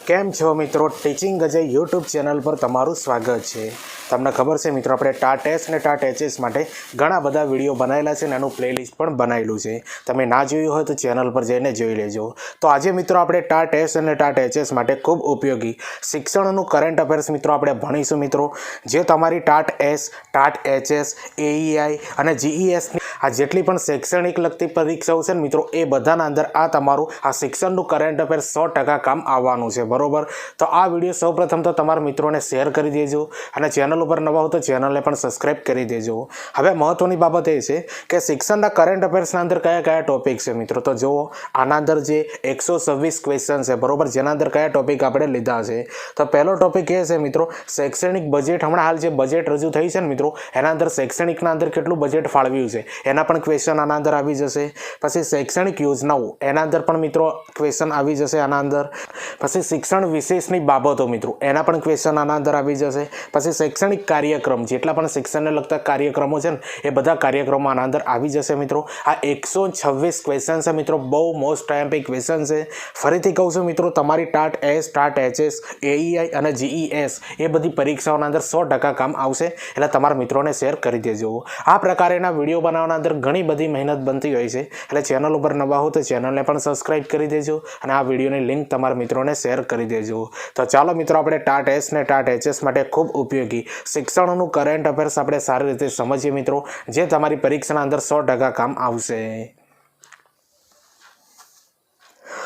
કેમ છો મિત્રો? ટીચિંગ અજય યુટ્યુબ ચેનલ પર તમારું સ્વાગત છે। તમને ખબર છે મિત્રો, આપણે ટાટ એસ અને ટાટ એચએસ માટે ઘણા બધા વિડીયો બનાવેલા છે અને એનું પ્લેલિસ્ટ પણ બનાવેલું છે। તમે ના જોયું હોય તો ચેનલ પર જઈને જોઈ લેજો। તો આજે મિત્રો આપણે ટાટ એસ અને ટાટ એચએસ માટે ખૂબ ઉપયોગી શિક્ષણનું કરંટ અફેર્સ મિત્રો આપણે ભણીશું મિત્રો, જે તમારી ટાટ એસ, ટાટ એચએસ, એઈઆઈ અને જીઈએસની આ જેટલી પણ શૈક્ષણિક લગતી પરીક્ષાઓ છે મિત્રો, એ બધાના અંદર આ તમારું આ શિક્ષણનું કરંટ અફેર્સ 100% કામ આવવાનું છે, બરોબર। તો આ વિડીયો સૌપ્રથમ તો તમારા મિત્રોને શેર કરી દેજો અને ચેનલ ઉપર નવા હો તો ચેનલને પણ સબસ્ક્રાઇબ કરી દેજો। હવે મહત્વની બાબત એ છે કે શિક્ષણના કરંટ અફેર્સના અંદર કયા કયા ટોપિક છે મિત્રો, તો જુઓ આના અંદર જે 126 ક્વેશ્ચન છે, બરોબર, જેના અંદર કયા ટોપિક આપણે લીધા છે। તો પહેલો ટોપિક એ છે મિત્રો, શૈક્ષણિક બજેટ। હમણાં હાલ જે બજેટ રજૂ થઈ છે ને મિત્રો, એના અંદર શૈક્ષણિકના અંદર કેટલું બજેટ ફાળવ્યું છે એના પણ ક્વેશ્ચન આના અંદર આવી જશે। પછી શૈક્ષણિક યોજનાઓ, એના અંદર પણ મિત્રો ક્વેશ્ચન આવી જશે આના અંદર। પછી શિક્ષણ વિશેષની બાબતો મિત્રો, એના પણ ક્વેશ્ચન આના અંદર આવી જશે। પછી શૈક્ષણિક કાર્યક્રમ, જેટલા પણ શિક્ષણને લગતા કાર્યક્રમો છે ને એ બધા કાર્યક્રમો આના અંદર આવી જશે મિત્રો। આ 126 ક્વેશ્ચન છે મિત્રો, બહુ મોસ્ટ ટાઈમ્પી ક્વેશ્ચન છે। ફરીથી કહું છું મિત્રો, તમારી ટાટ એસ, ટાટ એચએસ, એઈઆઈ અને જીઈએસ એ બધી પરીક્ષાઓના અંદર 100% કામ આવશે, એટલે તમારા મિત્રોને શેર કરી દેજો। આ પ્રકારેના વિડીયો બનાવવાના અંદર ઘણી બધી મહેનત બનતી હોય છે, એટલે ચેનલ ઉપર નવા હો તો ચેનલને પણ સબસ્ક્રાઇબ કરી દેજો અને આ વિડીયોની લિંક તમારા મિત્રોને શેર કરી દેજો। તો ચાલો મિત્રો, આપણે ટાટ એસ ને ટાટ એચએસ માટે ખૂબ ઉપયોગી શિક્ષણનું કરંટ અફેર્સ આપણે સારી રીતે સમજીએ મિત્રો, જે તમારી પરીક્ષાના અંદર 100% કામ આવશે।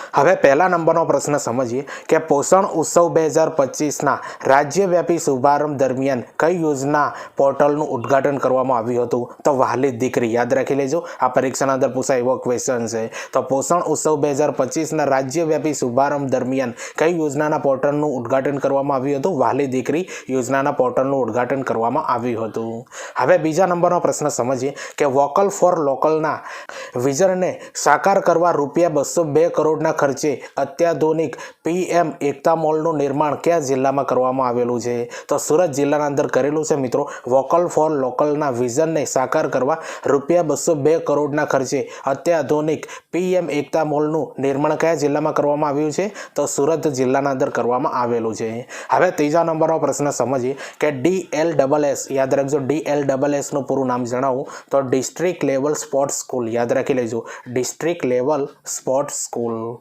હવે પહેલા નંબરનો પ્રશ્ન સમજીએ કે પોષણ ઉત્સવ 2025ના રાજ્યવ્યાપી શુભારંભ દરમિયાન કઈ યોજના પોર્ટલનું ઉદ્ઘાટન કરવામાં આવ્યું હતું? તો વહાલી દીકરી, યાદ રાખી લેજો, આ પરીક્ષાના અંદર પૂછાય એવો ક્વેશ્ચન છે। તો પોષણ ઉત્સવ 2025ના રાજ્યવ્યાપી શુભારંભ દરમિયાન કઈ યોજનાના પોર્ટલનું ઉદ્ઘાટન કરવામાં આવ્યું હતું? વહાલી દીકરી યોજનાના પોર્ટલનું ઉદ્ઘાટન કરવામાં આવ્યું હતું। હવે બીજા નંબરનો પ્રશ્ન સમજીએ કે વોકલ ફોર લોકલના વિઝનને સાકાર કરવા ₹202 કરોડના ખર્ચે અત્યાધુનિક પીએમ એકતા મોલનું નિર્માણ કયા જિલ્લામાં કરવામાં આવેલું છે? તો સુરત જિલ્લાના અંદર કરેલું છે મિત્રો। વોકલ ફોર લોકલના વિઝનને સાકાર કરવા ₹202 કરોડના ખર્ચે અત્યાધુનિક પીએમ એકતા મોલનું નિર્માણ કયા જિલ્લામાં કરવામાં આવ્યું છે? તો સુરત જિલ્લાના અંદર કરવામાં આવેલું છે। હવે ત્રીજા નંબરનો પ્રશ્ન સમજીએ કે DLSS, યાદ રાખજો, DLSS નું પૂરું નામ જણાવું તો ડિસ્ટ્રિક્ટ લેવલ સ્પોર્ટ્સ સ્કૂલ, યાદ રાખી લેજો, ડિસ્ટ્રિક્ટ લેવલ સ્પોર્ટ્સ સ્કૂલ।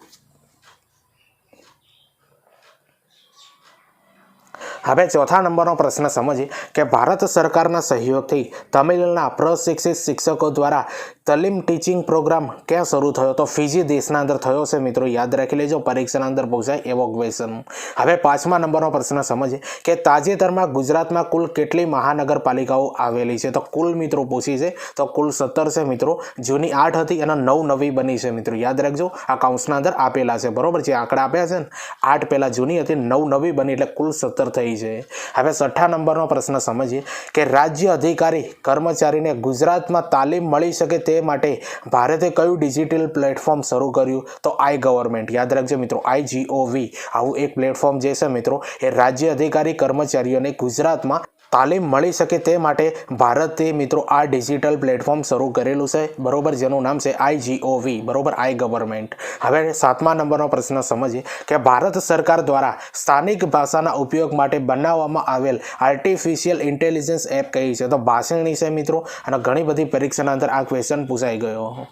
હવે ચોથા નંબરનો પ્રશ્ન સમજીએ કે ભારત સરકારના સહયોગથી તમિલના પ્રશિક્ષિત શિક્ષકો દ્વારા તાલીમ ટીચિંગ પ્રોગ્રામ ક્યાં શરૂ થયો? તો ફિજી દેશના અંદર થયો છે મિત્રો, યાદ રાખી લેજો, પરીક્ષાના અંદર પૂછાય એવો ક્વેશ્ચન। હવે પાંચમા નંબરનો પ્રશ્ન સમજીએ કે તાજેતરમાં ગુજરાતમાં કુલ કેટલી મહાનગરપાલિકાઓ આવેલી છે? તો કુલ મિત્રો પૂછી છે તો કુલ 17 છે મિત્રો, જૂની 8 હતી અને 9 નવી બની છે મિત્રો, યાદ રાખજો, આ કૌંસના અંદર આપેલા છે, બરોબર, જે આંકડા આપ્યા છે ને, 8 પહેલા જૂની હતી, 9 નવી બની, એટલે કુલ 17 થઈ છે। હવે છઠ્ઠા નંબરનો પ્રશ્ન સમજીએ કે રાજ્ય અધિકારી કર્મચારીને ગુજરાતમાં તાલીમ મળી શકે તે માટે ભારતે કયું ડિજિટલ પ્લેટફોર્મ શરૂ કર્યું? તો આઈ ગવર્મેન્ટ, યાદ રાખજો મિત્રો, IGOV, આવું એક પ્લેટફોર્મ જે છે મિત્રો, એ રાજ્ય અધિકારી કર્મચારીઓને ગુજરાતમાં તાલીમ મળી શકે તે માટે ભારતે મિત્રો આ ડિજિટલ પ્લેટફોર્મ શરૂ કરેલું છે, બરોબર, જેનું નામ છે IGOV, બરોબર, આઈ ગવર્મેન્ટ। હવે સાતમા નંબરનો પ્રશ્ન સમજીએ કે ભારત સરકાર દ્વારા સ્થાનિક ભાષાના ઉપયોગ માટે બનાવવામાં આવેલ આર્ટિફિશિયલ ઇન્ટેલિજન્સ એપ કઈ છે? તો ભાષિણી છે મિત્રો, અને ઘણી બધી પરીક્ષાના અંદર આ ક્વેશ્ચન પૂછાઈ ગયો।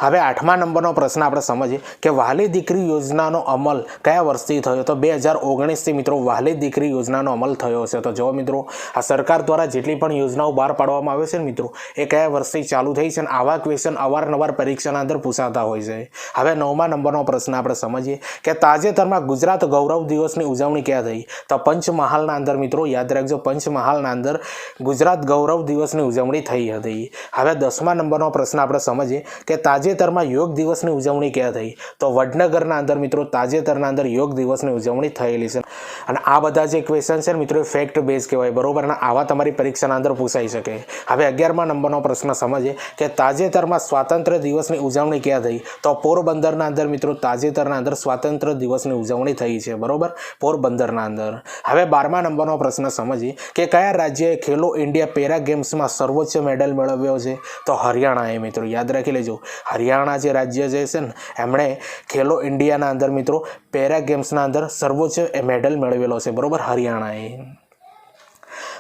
હવે આઠમા નંબરનો પ્રશ્ન આપણે સમજીએ કે વહાલી દીકરી યોજનાનો અમલ કયા વર્ષથી થયો? તો 2019થી મિત્રો વહાલી દીકરી યોજનાનો અમલ થયો છે। તો જો મિત્રો, આ સરકાર દ્વારા જેટલી પણ યોજનાઓ બહાર પાડવામાં આવે છે ને મિત્રો, એ કયા વર્ષથી ચાલુ થઈ છે, અને આવા ક્વેશ્ચન અવારનવાર પરીક્ષાના અંદર પૂછાતા હોય છે। હવે નવમા નંબરનો પ્રશ્ન આપણે સમજીએ કે તાજેતરમાં ગુજરાત ગૌરવ દિવસની ઉજવણી ક્યાં થઈ? તો પંચમહાલના અંદર મિત્રો, યાદ રાખજો, પંચમહાલના અંદર ગુજરાત ગૌરવ દિવસની ઉજવણી થઈ હતી। હવે 10મા નંબરનો પ્રશ્ન આપણે સમજીએ કે તાજેતરમાં તાજેતરમાં યોગ દિવસની ઉજવણી ક્યાં થઈ? તો વડનગરના અંદર મિત્રો તાજેતરના અંદર યોગ દિવસની ઉજવણી થયેલી છે. અને આ બધા જે ક્વેશ્ચન છે મિત્રો ફેક્ટ બેઝ કહેવાય, બરોબર, અને આવા તમારી પરીક્ષાના અંદર પૂછાઈ શકે. હવે 11મા નંબરનો પ્રશ્ન સમજીએ કે તાજેતરમાં સ્વાતંત્ર્ય દિવસની ઉજવણી ક્યાં થઈ? તો પોરબંદરના અંદર મિત્રો તાજેતરના અંદર સ્વાતંત્ર્ય દિવસની ઉજવણી થઈ છે, બરોબર, પોરબંદરના અંદર. હવે 12મા નંબરનો પ્રશ્ન સમજીએ કે કયા રાજ્યએ ખેલો ઇન્ડિયા પેરા ગેમ્સમાં સર્વોચ્ચ મેડલ મેળવ્યો છે? તો હરિયાણાએ. મિત્રો યાદ રાખી લેજો, હરિયાણા જે રાજ્ય જે છે ને એમણે ખેલો ઇન્ડિયાના અંદર મિત્રો પેરા ગેમ્સના અંદર સર્વોચ્ચ મેડલ મેળવેલો છે, બરોબર, હરિયાણાએ.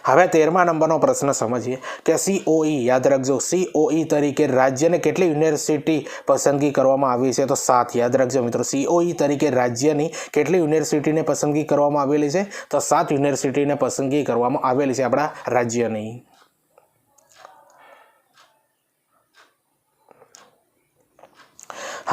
હવે 13મા નંબરનો પ્રશ્ન સમજીએ કે COE, યાદ રાખજો, COE તરીકે રાજ્યને કેટલી યુનિવર્સિટી પસંદગી કરવામાં આવી છે? તો 7. યાદ રાખજો મિત્રો, COE તરીકે રાજ્યની કેટલી યુનિવર્સિટીને પસંદગી કરવામાં આવેલી છે? તો 7 યુનિવર્સિટીને પસંદગી કરવામાં આવેલી છે આપણા રાજ્યની.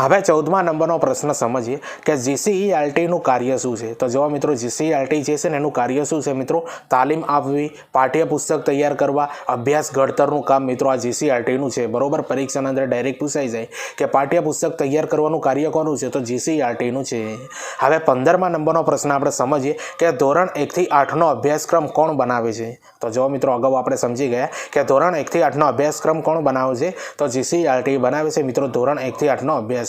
હવે 14મા નંબરનો પ્રશ્ન સમજીએ કે GCERTનું કાર્ય શું છે? તો જો મિત્રો GCERT જે છે ને એનું કાર્ય શું છે મિત્રો? તાલીમ આપવી, પાઠ્યપુસ્તક તૈયાર કરવા, અભ્યાસ ઘડતરનું કામ મિત્રો આ GCERTનું છે, બરોબર. પરીક્ષાના અંદર ડાયરેક્ટ પૂછાઈ જાય કે પાઠ્યપુસ્તક તૈયાર કરવાનું કાર્ય કોનું છે? તો GCERTનું છે. હવે 15મા નંબરનો પ્રશ્ન આપણે સમજીએ કે ધોરણ 1 થી 8નો અભ્યાસક્રમ કોણ બનાવે છે? તો જો મિત્રો અગાઉ આપણે સમજી ગયા કે ધોરણ 1 થી 8નો અભ્યાસક્રમ કોણ બનાવે છે? તો GCERT બનાવે છે મિત્રો ધોરણ 1 થી 8નો અભ્યાસક્રમ.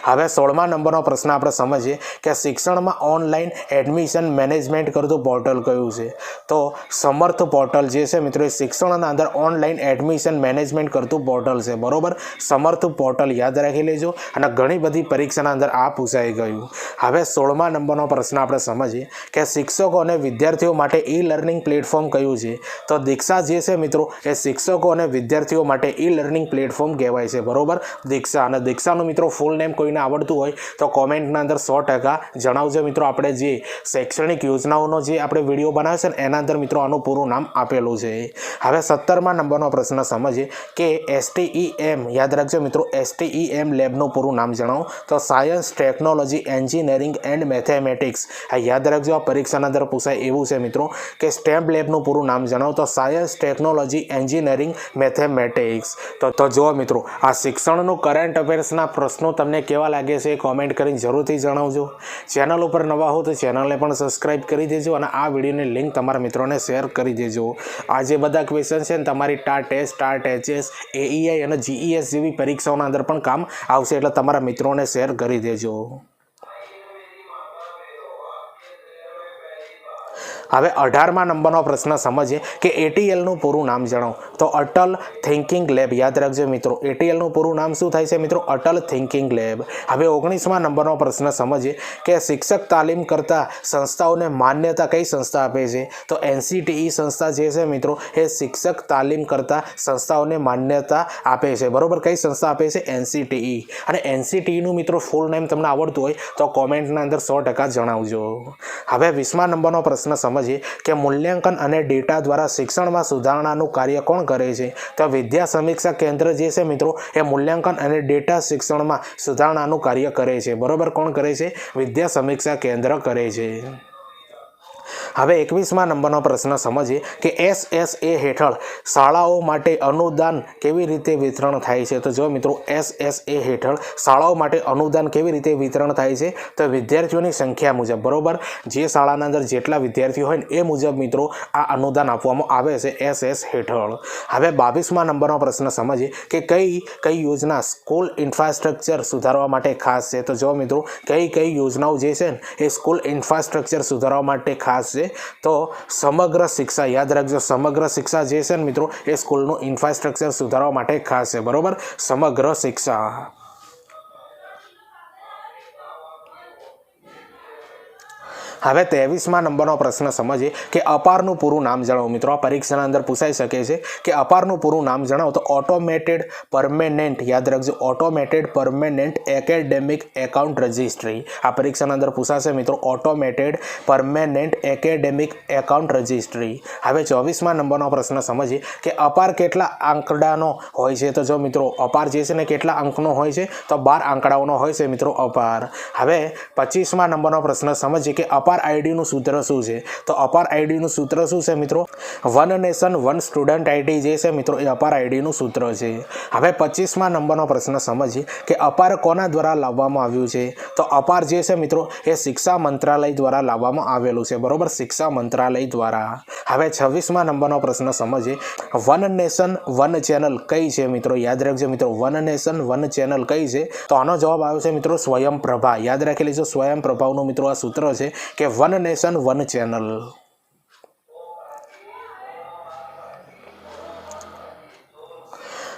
હવે 16મા નંબરનો પ્રશ્ન આપણે સમજીએ કે શિક્ષણમાં ઓનલાઈન એડમિશન મેનેજમેન્ટ કરતું પોર્ટલ કયું છે? તો સમર્થ પોર્ટલ જે છે મિત્રો એ શિક્ષણના અંદર ઓનલાઈન એડમિશન મેનેજમેન્ટ કરતું પોર્ટલ છે, બરોબર. સમર્થ પોર્ટલ યાદ રાખી લેજો, અને ઘણી બધી પરીક્ષાના અંદર આ પૂછાઈ ગયું. હવે 16મા નંબરનો પ્રશ્ન આપણે સમજીએ કે શિક્ષકો અને વિદ્યાર્થીઓ માટે ઈ-લર્નિંગ પ્લેટફોર્મ કયું છે? તો દીક્ષા જે છે મિત્રો એ શિક્ષકો અને વિદ્યાર્થીઓ માટે ઈ-લર્નિંગ પ્લેટફોર્મ કહેવાય છે, બરોબર, દીક્ષા. અને દીક્ષાનું મિત્રો ફૂલ નેમ કોઈને આવડતું હોય તો કોમેન્ટના અંદર 100% જણાવજો મિત્રો. આપણે જે શૈક્ષણિક યોજનાઓનો જે આપણે વિડીયો બનાવ્યો છે ને એના અંદર મિત્રો આનું પૂરું નામ આપેલું છે. હવે 17મા નંબરનો પ્રશ્ન સમજીએ કે STEM, યાદ રાખજો મિત્રો, STEM લેબનું પૂરું નામ જણાવો. તો science, technology, engineering and mathematics. આ યાદ રાખજો, આ પરીક્ષાના અંદર પૂછાય એવું છે મિત્રો કે STEM લેબનું પૂરું નામ જણાવો. તો સાયન્સ, ટેકનોલોજી, એન્જિનિયરિંગ, મેથેમેટિક્સ. તો જો મિત્રો આ શિક્ષણનું કરંટ અફેર્સના પ્રશ્નો તમને કેવા લાગે છે કોમેન્ટ કરીને જરૂરથી જણાવજો. ચેનલ ઉપર નવા હો તો ચેનલને પણ સબસ્ક્રાઈબ કરી દેજો, અને આ વિડીયોની લિંક તમારા મિત્રોને શેર કરી દેજો. આ જે બધા ક્વેશ્ચન છે ને તમારી ટેટ, HS, AEI અને GES જેવી પરીક્ષાઓના અંદર પણ કામ આવશે, એટલે તમારા મિત્રોને શેર કરી દેજો. હવે 18મા નંબરનો પ્રશ્ન સમજીએ કે ATLનું પૂરું નામ જણાવો. તો અટલ થિંકિંગ લેબ. યાદ રાખજો મિત્રો, ATLનું પૂરું નામ શું થાય છે મિત્રો? Atal thinking lab. હવે 19મા નંબરનો પ્રશ્ન સમજીએ કે શિક્ષક તાલીમ કરતા સંસ્થાઓને માન્યતા કઈ સંસ્થા આપે છે? તો NCTE સંસ્થા જે છે મિત્રો એ શિક્ષક તાલીમ કરતા સંસ્થાઓને માન્યતા આપે છે, બરોબર. કઈ સંસ્થા આપે છે? NCTE. અને NCTEનું મિત્રો ફૂલ નેમ તમને આવડતું હોય તો કોમેન્ટના અંદર 100% જણાવજો. હવે 20મા નંબરનો પ્રશ્ન સમજીએ કે મૂલ્યાંકન અને ડેટા દ્વારા શિક્ષણમાં સુધારણાનું કાર્ય કોણ કરે છે? તો વિદ્યા સમીક્ષા કેન્દ્ર જે છે મિત્રો એ મૂલ્યાંકન અને ડેટા શિક્ષણમાં સુધારણાનું કાર્ય કરે છે, બરોબર. કોણ કરે છે? વિદ્યા સમીક્ષા કેન્દ્ર કરે છે. હવે 21મા નંબરનો પ્રશ્ન સમજીએ કે SSA હેઠળ શાળાઓ માટે અનુદાન કેવી રીતે વિતરણ થાય છે? તો જો મિત્રો SSA હેઠળ શાળાઓ માટે અનુદાન કેવી રીતે વિતરણ થાય છે? તો વિદ્યાર્થીઓની સંખ્યા મુજબ, બરોબર. જે શાળાના અંદર જેટલા વિદ્યાર્થીઓ હોય ને એ મુજબ મિત્રો આ અનુદાન આપવામાં આવે છે SS હેઠળ. હવે 22મા નંબરનો પ્રશ્ન સમજીએ કે કઈ યોજના સ્કૂલ ઇન્ફ્રાસ્ટ્રક્ચર સુધારવા માટે ખાસ છે? તો જો મિત્રો કઈ યોજનાઓ જે છે ને એ સ્કૂલ ઇન્ફ્રાસ્ટ્રક્ચર સુધારવા માટે ખાસ છે? તો સમગ્ર શિક્ષા. યાદ રાખજો, સમગ્ર શિક્ષા જે છે ને મિત્રો એ સ્કૂલનું ઇન્ફ્રાસ્ટ્રક્ચર સુધારવા માટે ખાસ છે, બરોબર. સમગ્ર શિક્ષા. હવે 23મા નંબરનો પ્રશ્ન સમજીએ કે અપારનું પૂરું નામ જણાવો. મિત્રો આ પરીક્ષાના અંદર પૂછાઈ શકે છે કે અપારનું પૂરું નામ જણાવો. તો ઓટોમેટેડ પરમેનન્ટ, યાદ રાખજો, automated permanent academic account registry. આ પરીક્ષાના અંદર પૂછાશે મિત્રો, automated permanent academic account registry. હવે 24મા નંબરનો પ્રશ્ન સમજીએ કે અપાર કેટલા આંકડાનો હોય છે? તો જો મિત્રો અપાર જે છે ને કેટલા અંકનો હોય છે? તો 12 આંકડાઓનો હોય છે મિત્રો અપાર. હવે 25મા નંબરનો પ્રશ્ન સમજીએ કે અપાર અપાર આઈડીનું સૂત્ર શું છે? તો અપાર આઈડીનું સૂત્ર શું છે મિત્રો? One nation one student ID જે છે મિત્રો એ અપાર આઈડીનું સૂત્ર છે. હવે 25મા નંબરનો પ્રશ્ન સમજીએ કે અપાર કોના દ્વારા લાવવામાં આવ્યું છે? તો અપાર જે છે મિત્રો એ શિક્ષા મંત્રાલય દ્વારા લાવવામાં આવેલું છે, બરોબર, શિક્ષા મંત્રાલય દ્વારા. હવે 26મા નંબરનો પ્રશ્ન સમજીએ વન નેશન વન ચેનલ કઈ છે મિત્રો? યાદ રાખજો મિત્રો, વન નેશન વન ચેનલ કઈ છે? તો આનો જવાબ આવે છે મિત્રો સ્વયંપ્રભા. યાદ રાખી લેજો, સ્વયંપ્રભાનું મિત્રો આ સૂત્ર છે કે વન નેશન વન ચેનલ.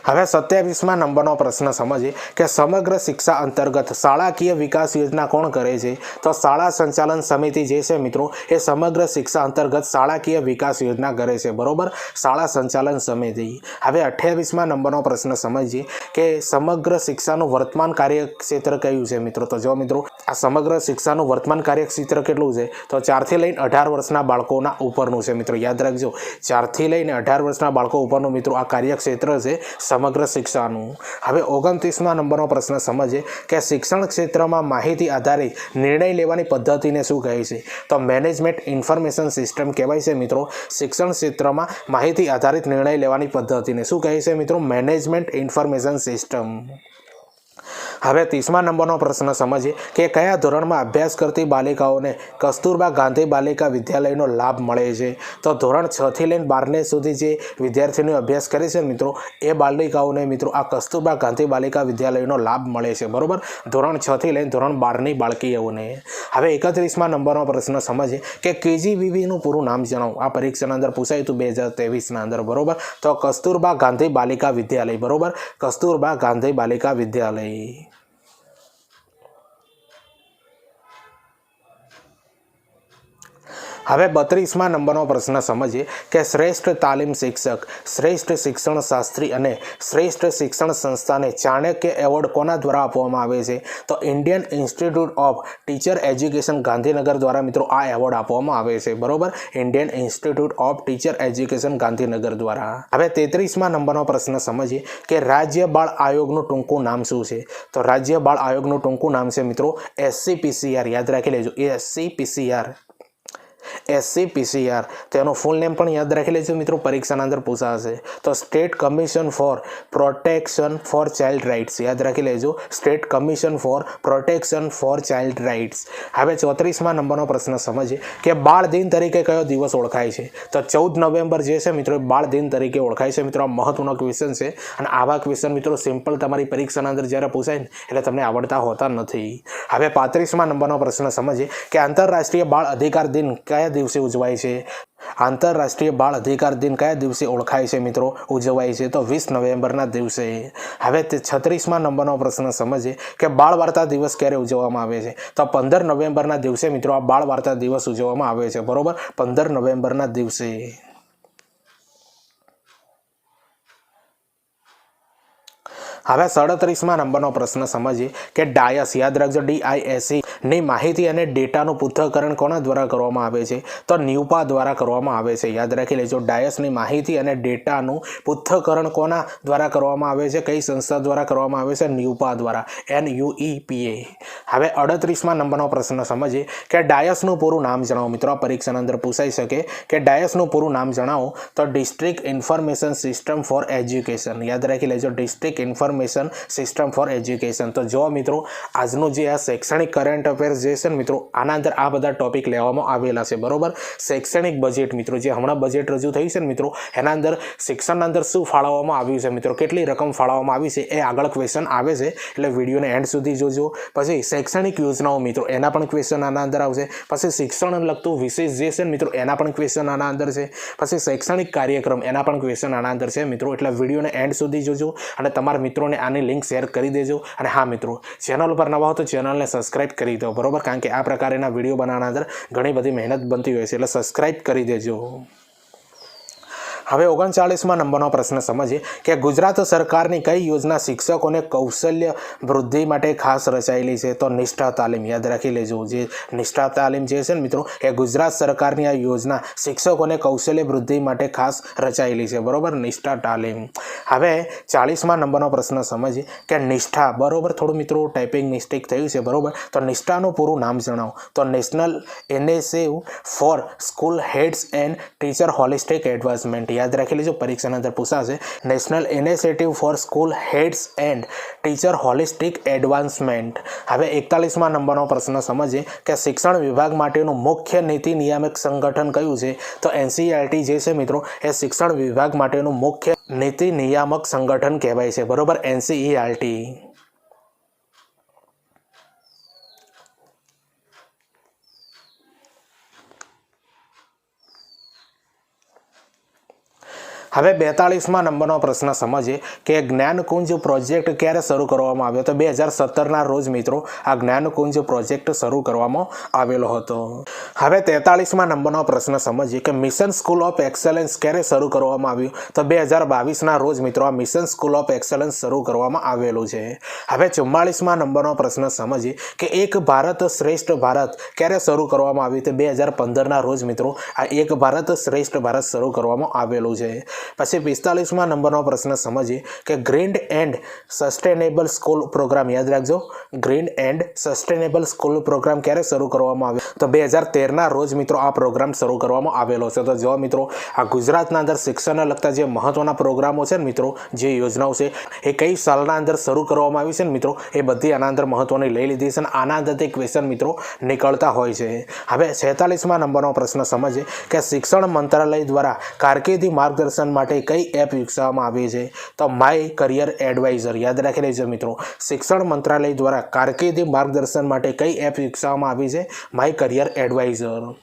હવે 27મા નંબરનો પ્રશ્ન સમજીએ કે સમગ્ર શિક્ષા અંતર્ગત શાળાકીય વિકાસ યોજના કોણ કરે છે? તો શાળા સંચાલન સમિતિ જે છે મિત્રો એ સમગ્ર શિક્ષા અંતર્ગત શાળાકીય વિકાસ યોજના કરે છે, બરોબર, શાળા સંચાલન સમિતિ. હવે 28મા નંબરનો પ્રશ્ન સમજીએ કે સમગ્ર શિક્ષાનું વર્તમાન કાર્યક્ષેત્ર કયું છે મિત્રો? તો જો મિત્રો આ સમગ્ર શિક્ષાનું વર્તમાન કાર્યક્ષેત્ર કેટલું છે? તો 4 થી લઈને 18 વર્ષના બાળકોના ઉપરનું છે મિત્રો. યાદ રાખજો, 4 થી લઈને 18 વર્ષના બાળકો ઉપરનું મિત્રો આ કાર્યક્ષેત્ર છે સમગ્ર શિક્ષાનું. હવે 29મા નંબરનો પ્રશ્ન સમજીએ કે શિક્ષણ ક્ષેત્રમાં માહિતી આધારિત નિર્ણય લેવાની પદ્ધતિને શું કહે છે? તો મેનેજમેન્ટ ઇન્ફોર્મેશન સિસ્ટમ કહેવાય છે મિત્રો. શિક્ષણ ક્ષેત્રમાં માહિતી આધારિત નિર્ણય લેવાની પદ્ધતિને શું કહે છે મિત્રો? Management information system. હવે 30મા નંબરનો પ્રશ્ન સમજીએ કે કયા ધોરણમાં અભ્યાસ કરતી બાલિકાઓને કસ્તુરબા ગાંધી બાલિકા વિદ્યાલયનો લાભ મળે છે? તો ધોરણ 6 થી લઈને 12 સુધી જે વિદ્યાર્થીઓને અભ્યાસ કરે છે મિત્રો એ બાલિકાઓને મિત્રો આ કસ્તુરબા ગાંધી બાલિકા વિદ્યાલયનો લાભ મળે છે, બરોબર, ધોરણ 6 થી લઈને ધોરણ 12ની બાળકીઓને. હવે 31મા નંબરનો પ્રશ્ન સમજીએ કે KGBVનું પૂરું નામ જણાવો. આ પરીક્ષાના અંદર પૂછાયું હતું 2023ના અંદર, બરોબર, તો કસ્તુરબા ગાંધી બાલિકા વિદ્યાલય, બરોબર, કસ્તુરબા ગાંધી બાલિકા વિદ્યાલય. હવે 32મા નંબરનો પ્રશ્ન સમજીએ કે શ્રેષ્ઠ તાલીમ શિક્ષક, શ્રેષ્ઠ શિક્ષણ શાસ્ત્રી અને શ્રેષ્ઠ શિક્ષણ સંસ્થાને ચાણક્ય એવોર્ડ કોના દ્વારા આપવામાં આવે છે? તો Indian institute of teacher education Gandhinagar દ્વારા મિત્રો આ એવોર્ડ આપવામાં આવે છે, બરોબર, Indian institute of teacher education Gandhinagar દ્વારા. હવે 33મા નંબરનો પ્રશ્ન સમજીએ કે રાજ્ય બાળ આયોગનું ટૂંકું નામ શું છે? તો રાજ્ય બાળ આયોગનું ટૂંકું નામ છે મિત્રો SCPCR. યાદ રાખી લેજો, SCPCR. SCPCR તેનું ફૂલ નેમ પણ યાદ રાખી લેજો મિત્રો, પરીક્ષાના અંદર પૂછાશે. તો state commission for protection for child rights. યાદ રાખી લેજો, state commission for protection for child rights. હવે 34મા નંબરનો પ્રશ્ન સમજીએ કે બાળ દિન તરીકે કયો દિવસ ઓળખાય છે? તો 14 નવેમ્બર જે છે મિત્રો બાળ દિન તરીકે ઓળખાય છે મિત્રો. આ મહત્વનો ક્વેશ્ચન છે અને આવા ક્વેશ્ચન મિત્રો સિમ્પલ તમારી પરીક્ષાના અંદર જ્યારે પૂછાય ને એટલે તમને આવડતા હોતા નથી. હવે 35મા નંબરનો પ્રશ્ન સમજીએ કે આંતરરાષ્ટ્રીય બાળ અધિકાર દિન કયા દિવસે ઉજવાય છે? આંતરરાષ્ટ્રીય બાળ અધિકાર દિન કયા દિવસે ઓળખાય છે મિત્રો, ઉજવાય છે? તો 20 નવેમ્બરના દિવસે. હવે 36મા નંબરનો પ્રશ્ન સમજીએ કે બાળ વાર્તા દિવસ ક્યારે ઉજવવામાં આવે છે? તો 15 નવેમ્બરના દિવસે મિત્રો આ બાળ વાર્તા દિવસ ઉજવવામાં આવે છે, બરોબર, 15 નવેમ્બરના દિવસે. હવે 37મા નંબરનો પ્રશ્ન સમજીએ કે ડાયસ, યાદ રાખજો DISC ની માહિતી અને ડેટાનું પૃથ્થકરણ કોના દ્વારા કરવામાં આવે છે? તો ન્યુપા દ્વારા કરવામાં આવે છે. યાદ રાખી લેજો, ડાયસની માહિતી અને ડેટાનું પૃથ્થકરણ કોના દ્વારા કરવામાં આવે છે? કઈ સંસ્થા દ્વારા કરવામાં આવે છે? ન્યુપા દ્વારા, NUEPA. હવે 38મા નંબરનો પ્રશ્ન સમજીએ કે ડાયસનું પૂરું નામ જણાવો. મિત્રો આ પરીક્ષાના અંદર પૂછાઈ શકે કે ડાયસનું પૂરું નામ જણાવો. તો district information system for education. યાદ રાખી લેજો, district information system for education. તો જો મિત્રો આજનું જે આ શૈક્ષણિક કરંટ અફેર્સ જે છે ને મિત્રો આના અંદર આ બધા ટોપિક લેવામાં આવેલા છે, બરોબર. શૈક્ષણિક બજેટ મિત્રો જે હમણાં બજેટ રજૂ થઈ છે ને મિત્રો એના અંદર શિક્ષણના અંદર શું ફાળવવામાં આવ્યું છે મિત્રો, કેટલી રકમ ફાળવવામાં આવી છે એ આગળ ક્વેશ્ચન આવે છે, એટલે વિડીયોને એન્ડ સુધી જોજો. પછી શૈક્ષણિક યોજનાઓ મિત્રો એના પણ ક્વેશ્ચન આના અંદર આવશે. પછી શિક્ષણને લગતું વિશેષ જે છે ને મિત્રો એના પણ ક્વેશ્ચન આના અંદર છે. પછી શૈક્ષણિક કાર્યક્રમ એના પણ ક્વેશ્ચન આના અંદર છે મિત્રો, એટલે વિડીયોને એન્ડ સુધી જોજો અને તમારા મિત્રોને આની લિંક શેર કરી દેજો. અને હા મિત્રો, ચેનલ પર નવા હો તો ચેનલને સબસ્ક્રાઇબ કરી દો, બરોબર, કારણ કે આ પ્રકારના વિડીયો બનાવવાના અંદર ઘણી બધી મહેનત બનતી હોય છે, એટલે સબસ્ક્રાઇબ કરી દેજો. હવે 39માં નંબરનો પ્રશ્ન સમજીએ કે ગુજરાત સરકારની કઈ યોજના શિક્ષકોને કૌશલ્ય વૃદ્ધિ માટે ખાસ રચાયેલી છે? તો નિષ્ઠા તાલીમ. યાદ રાખી લેજો, જે નિષ્ઠા તાલીમ જે છે ને મિત્રો, એ ગુજરાત સરકારની આ યોજના શિક્ષકોને કૌશલ્ય વૃદ્ધિ માટે ખાસ રચાયેલી છે, બરોબર, નિષ્ઠા તાલીમ. હવે 40માં નંબરનો પ્રશ્ન સમજીએ કે નિષ્ઠા, બરોબર, થોડું મિત્રો ટાઈપિંગ મિસ્ટેક થયું છે, બરોબર, તો નિષ્ઠાનું પૂરું નામ જણાવો. તો national initiative for school heads and teacher holistic advancement. યાદ રાખી લેજો, પરીક્ષાના અંદર પૂછાશે. National initiative for school heads and teacher holistic advancement. હવે 41માં નંબરનો પ્રશ્ન સમજીએ કે શિક્ષણ વિભાગ માટેનું મુખ્ય નીતિ નિયામક સંગઠન કયું છે? તો NCERT જે છે મિત્રો, એ શિક્ષણ વિભાગ માટેનું મુખ્ય નીતિ નિયામક સંગઠન કહેવાય છે, બરોબર, NCERT. હવે 42માં નંબરનો પ્રશ્ન સમજીએ કે જ્ઞાનકુંજ પ્રોજેક્ટ ક્યારે શરૂ કરવામાં આવ્યો? તો 2017ના રોજ મિત્રો આ જ્ઞાનકુંજ પ્રોજેક્ટ શરૂ કરવામાં આવેલો હતો. હવે 43માં નંબરનો પ્રશ્ન સમજીએ કે મિશન સ્કૂલ ઓફ એક્સલન્સ ક્યારે શરૂ કરવામાં આવ્યું? તો 2022ના રોજ મિત્રો આ મિશન સ્કૂલ ઓફ એક્સલન્સ શરૂ કરવામાં આવેલું છે. હવે 44માં નંબરનો પ્રશ્ન સમજીએ કે એક ભારત શ્રેષ્ઠ ભારત ક્યારે શરૂ કરવામાં આવ્યું? તો 2015ના રોજ મિત્રો આ એક ભારત શ્રેષ્ઠ ભારત શરૂ કરવામાં આવેલું છે. પછી 45માં નંબરનો પ્રશ્ન સમજીએ કે green and sustainable school programme. યાદ રાખજો, green and sustainable school programme ક્યારે શરૂ કરવામાં આવ્યો? તો 2013ના રોજ મિત્રો આ પ્રોગ્રામ શરૂ કરવામાં આવેલો છે. તો જો મિત્રો આ ગુજરાતના અંદર શિક્ષણને લગતા જે મહત્વના પ્રોગ્રામો છે ને મિત્રો, જે યોજનાઓ છે, એ કઈ સાલના અંદર શરૂ કરવામાં આવી છે ને મિત્રો, એ બધી આના અંદર મહત્વની લઈ લીધી છે અને આના અંદરથી ક્વેશ્ચન મિત્રો નીકળતા હોય છે. હવે 46માં નંબરનો પ્રશ્ન સમજીએ કે શિક્ષણ મંત્રાલય દ્વારા કારકિર્દી માર્ગદર્શન માટે કઈ એપ વિકસાવવામાં આવી છે? તો માય કરિયર એડવાઇઝર. યાદ રાખી લેજો મિત્રો, શિક્ષણ મંત્રાલય દ્વારા કારકિર્દી માર્ગદર્શન માટે કઈ એપ વિકસાવવામાં આવી છે? My career adviser.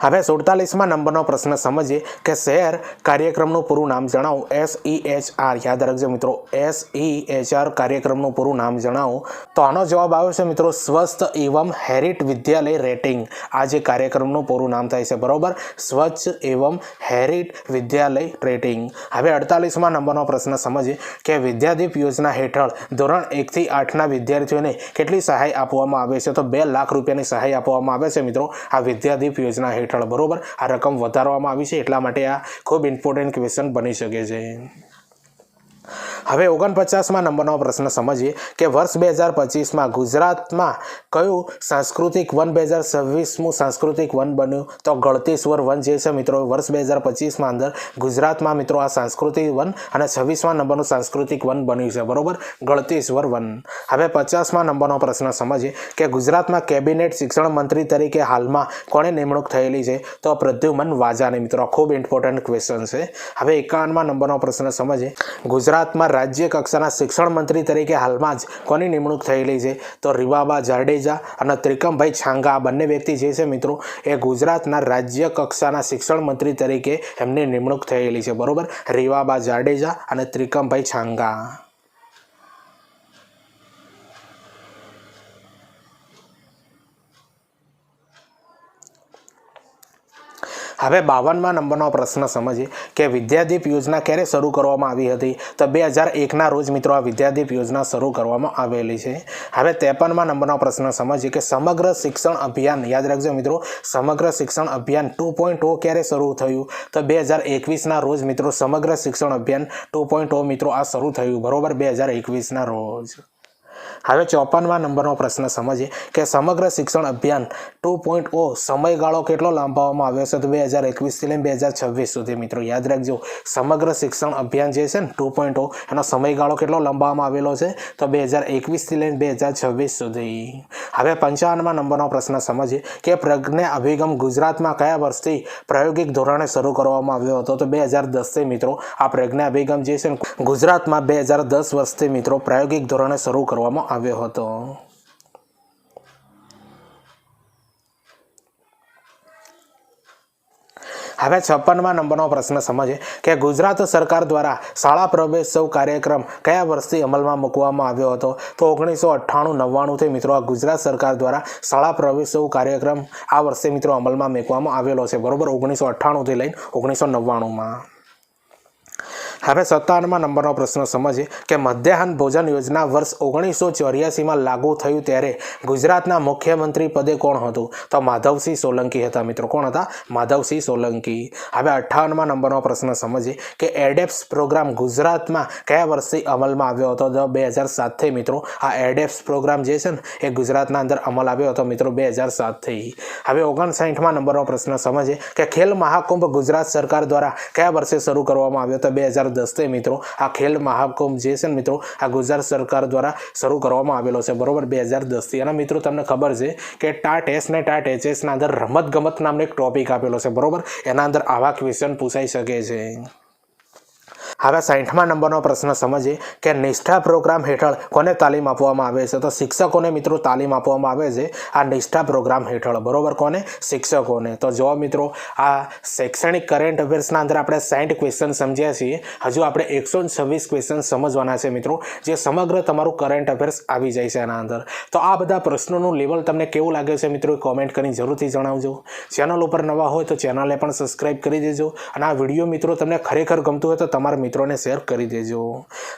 હવે 47માં નંબરનો પ્રશ્ન સમજીએ કે શહેર કાર્યક્રમનું પૂરું નામ જણાવો. SEHR. યાદ રાખજો મિત્રો, SEHR કાર્યક્રમનું પૂરું નામ જણાવો. તો આનો જવાબ આવે છે મિત્રો સ્વસ્થ એવમ હેરિટ વિદ્યાલય રેટિંગ. આ જે કાર્યક્રમનું પૂરું નામ થાય છે, બરોબર, સ્વચ્છ એવમ હેરિટ વિદ્યાલય રેટિંગ. હવે 48માં નંબરનો પ્રશ્ન સમજીએ કે વિદ્યાદીપ યોજના હેઠળ ધોરણ 1 થી 8ના વિદ્યાર્થીઓને કેટલી સહાય આપવામાં આવે છે? તો 2 લાખ રૂપિયાની સહાય આપવામાં આવે છે મિત્રો આ વિદ્યાદીપ યોજના હેઠળ, બરોબર. આ રકમ વધારવામાં આવી છે, એટલા માટે આ ખૂબ ઇમ્પોર્ટન્ટ ક્વેશ્ચન બની શકે છે. હવે 49માં નંબરનો પ્રશ્ન સમજીએ કે વર્ષ 2025માં ગુજરાતમાં કયું સાંસ્કૃતિક વન 2026મું સાંસ્કૃતિક વન બન્યું? તો ગળતેશ્વર વન જે છે મિત્રો, વર્ષ 2025માં અંદર ગુજરાતમાં મિત્રો આ સાંસ્કૃતિક વન અને 26મા નંબરનું સાંસ્કૃતિક વન બન્યું છે, બરોબર, ગળતેશ્વર વન. હવે 50મા નંબરનો પ્રશ્ન સમજીએ કે ગુજરાતમાં કેબિનેટ શિક્ષણ મંત્રી તરીકે હાલમાં કોની નિમણૂક થયેલી છે? તો પ્રદ્યુમન વાજાની. મિત્રો ખૂબ ઇમ્પોર્ટન્ટ ક્વેશ્ચન છે. હવે 51મા નંબરનો પ્રશ્ન સમજીએ ગુજરાતમાં રાજ્ય કક્ષાના શિક્ષણ મંત્રી તરીકે હાલમાં જ કોની નિમણૂક થયેલી છે? તો રીવાબા જાડેજા અને ત્રિકમભાઈ છાંગા. આ બંને વ્યક્તિ જે છે મિત્રો એ ગુજરાતના રાજ્ય કક્ષાના શિક્ષણ મંત્રી તરીકે એમની નિમણૂક થયેલી છે, બરોબર, રીવાબા જાડેજા અને ત્રિકમભાઈ છાંગા. હવે 52મા નંબરનો પ્રશ્ન સમજીએ કે વિદ્યાદીપ યોજના ક્યારે શરૂ કરવામાં આવી હતી? તો 2001ના રોજ મિત્રો આ વિદ્યાદીપ યોજના શરૂ કરવામાં આવેલી છે. હવે 53મા નંબરનો પ્રશ્ન સમજીએ કે સમગ્ર શિક્ષણ અભિયાન. યાદ રાખજો મિત્રો, સમગ્ર શિક્ષણ અભિયાન 2.0 ક્યારે શરૂ થયું? તો 2021ના રોજ મિત્રો સમગ્ર શિક્ષણ અભિયાન 2.0 મિત્રો આ શરૂ થયું, બરોબર, 2021ના રોજ. હવે 54મા નંબરનો પ્રશ્ન સમજીએ કે સમગ્ર શિક્ષણ અભિયાન 2.0 સમયગાળો કેટલો લાંબાવવામાં આવ્યો છે? તો 2021થી લઈને 2026 સુધી મિત્રો. યાદ રાખજો, સમગ્ર શિક્ષણ અભિયાન જે છે ને 2.0 એનો સમયગાળો કેટલો લંબાવવામાં આવેલો છે? તો 2021થી લઈને 2026 સુધી. હવે 55મા નંબરનો પ્રશ્ન સમજીએ કે પ્રજ્ઞા અભિગમ ગુજરાતમાં કયા વર્ષથી પ્રાયોગિક ધોરણે શરૂ કરવામાં આવ્યો હતો? તો 2010થી મિત્રો આ પ્રજ્ઞા અભિગમ જે છે ગુજરાતમાં 2010 વર્ષથી મિત્રો પ્રાયોગિક ધોરણે શરૂ કરવામાં આવ્યો હતો. હવે 56મા નંબરનો પ્રશ્ન સમજીએ કે ગુજરાત સરકાર દ્વારા શાળા પ્રવેશોત્સવ કાર્યક્રમ કયા વર્ષથી અમલમાં મૂકવામાં આવ્યો હતો? તો 1998-99થી મિત્રો આ ગુજરાત સરકાર દ્વારા શાળા પ્રવેશોત્સવ કાર્યક્રમ આ વર્ષે મિત્રો અમલમાં મૂકવામાં આવેલો છે, બરોબર, 1998થી લઈને 1999માં. હવે 57મા નંબરનો પ્રશ્ન સમજીએ કે મધ્યાહન ભોજન યોજના વર્ષ 1984માં લાગુ થયું ત્યારે ગુજરાતના મુખ્યમંત્રી પદે કોણ હતું? તો માધવસિંહ સોલંકી હતા મિત્રો. કોણ હતા? માધવસિંહ સોલંકી. હવે 58મા નંબરનો પ્રશ્ન સમજીએ કે એડેપ્સ પ્રોગ્રામ ગુજરાતમાં કયા વર્ષથી અમલમાં આવ્યો હતો? તો 2007થી મિત્રો. આ એડેપ્સ પ્રોગ્રામ જે છે ને એ ગુજરાતના અંદર અમલ આવ્યો હતો મિત્રો 2007થી. હવે 59મા નંબરનો પ્રશ્ન સમજીએ કે ખેલ મહાકુંભ ગુજરાત સરકાર દ્વારા કયા વર્ષે શરૂ કરવામાં આવ્યો હતો? 2010થી મિત્રો. આ ખેલ મહાકુંભ જે છે ને મિત્રો આ ગુજરાત સરકાર દ્વારા શરૂ કરવામાં આવેલો છે, બરોબર, 2010થી. અને મિત્રો તમને ખબર છે કે ટાટ એસ ને ટાટ એચએસના અંદર રમતગમત નામનો એક ટોપિક આપેલો છે, બરોબર, એના અંદર આવા ક્વેશ્ચન પૂછાઈ શકે છે. હવે 60મા નંબરનો પ્રશ્ન સમજીએ કે નિષ્ઠા પ્રોગ્રામ હેઠળ કોને તાલીમ આપવામાં આવે છે? તો શિક્ષકોને મિત્રો તાલીમ આપવામાં આવે છે આ નિષ્ઠા પ્રોગ્રામ હેઠળ, બરોબર, કોને? શિક્ષકોને. તો જો મિત્રો આ શૈક્ષણિક કરંટ અફેર્સના અંદર આપણે 60 ક્વેશ્ચન સમજ્યા છીએ. હજુ આપણે 126 ક્વેશ્ચન સમજવાના છે મિત્રો, જે સમગ્ર તમારું કરંટ અફેર્સ આવી જાય છે એના અંદર. તો આ બધા પ્રશ્નોનું લેવલ તમને કેવું લાગે છે મિત્રો કોમેન્ટ કરીને જરૂરથી જણાવજો. ચેનલ ઉપર નવા હોય તો ચેનલને પણ સબસ્ક્રાઈબ કરી દેજો. અને આ વિડીયો મિત્રો તમને ખરેખર ગમતું હોય તો તમારા મિત્રોને શેર કરી દેજો.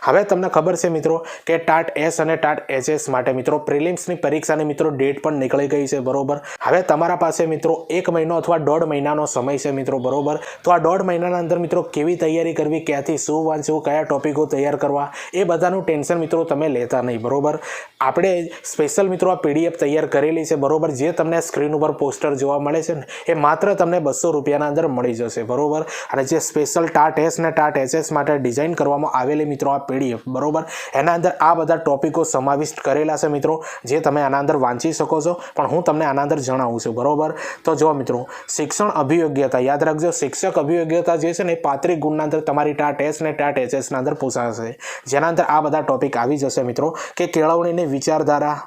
હવે તમને ખબર છે મિત્રો કે ટાટ એસ અને ટાટ એચએસ માટે મિત્રો પ્રિલિમ્સની પરીક્ષાની મિત્રો ડેટ પણ નીકળી ગઈ છે, બરોબર. હવે તમારા પાસે મિત્રો 1 મહિનો અથવા 1.5 મહિનાનો સમય છે મિત્રો, બરોબર. તો આ 1.5 મહિનાના અંદર મિત્રો કેવી તૈયારી કરવી, ક્યાંથી શું વાંચવું, કયા ટોપિકો તૈયાર કરવા, એ બધાનું ટેન્શન મિત્રો તમે લેતા નહીં, બરોબર. આપણે સ્પેશિયલ મિત્રો આ પીડીએફ તૈયાર કરેલી છે, બરોબર, જે તમને સ્ક્રીન ઉપર પોસ્ટર જોવા મળે છે ને એ માત્ર તમને 200 રૂપિયાના અંદર મળી જશે, બરોબર. અને જે સ્પેશિયલ ટાટ એસ ને ટાટ એચએસ માટે ડિઝાઇન કરવામાં આવેલી મિત્રો આ પીડીએફ, બરોબર, એના અંદર આ બધા ટોપિકો સમાવિષ્ટ કરેલા છે મિત્રો, જે તમે આના અંદર વાંચી શકો છો. પણ હું તમને આના અંદર જણાવું છું, બરોબર. તો જો મિત્રો શિક્ષણ અભિયોગ્યતા યાદ રાખજો. શિક્ષક અભિયોગ્યતા જે છે ને એ 35 ગુણના અંદર તમારી ટાટ એસ ને ટાટ એચએસના અંદર પૂછાશે, જેના અંદર આ બધા ટોપિક આવી જશે મિત્રો કે કેળવણીની વિચારધારા,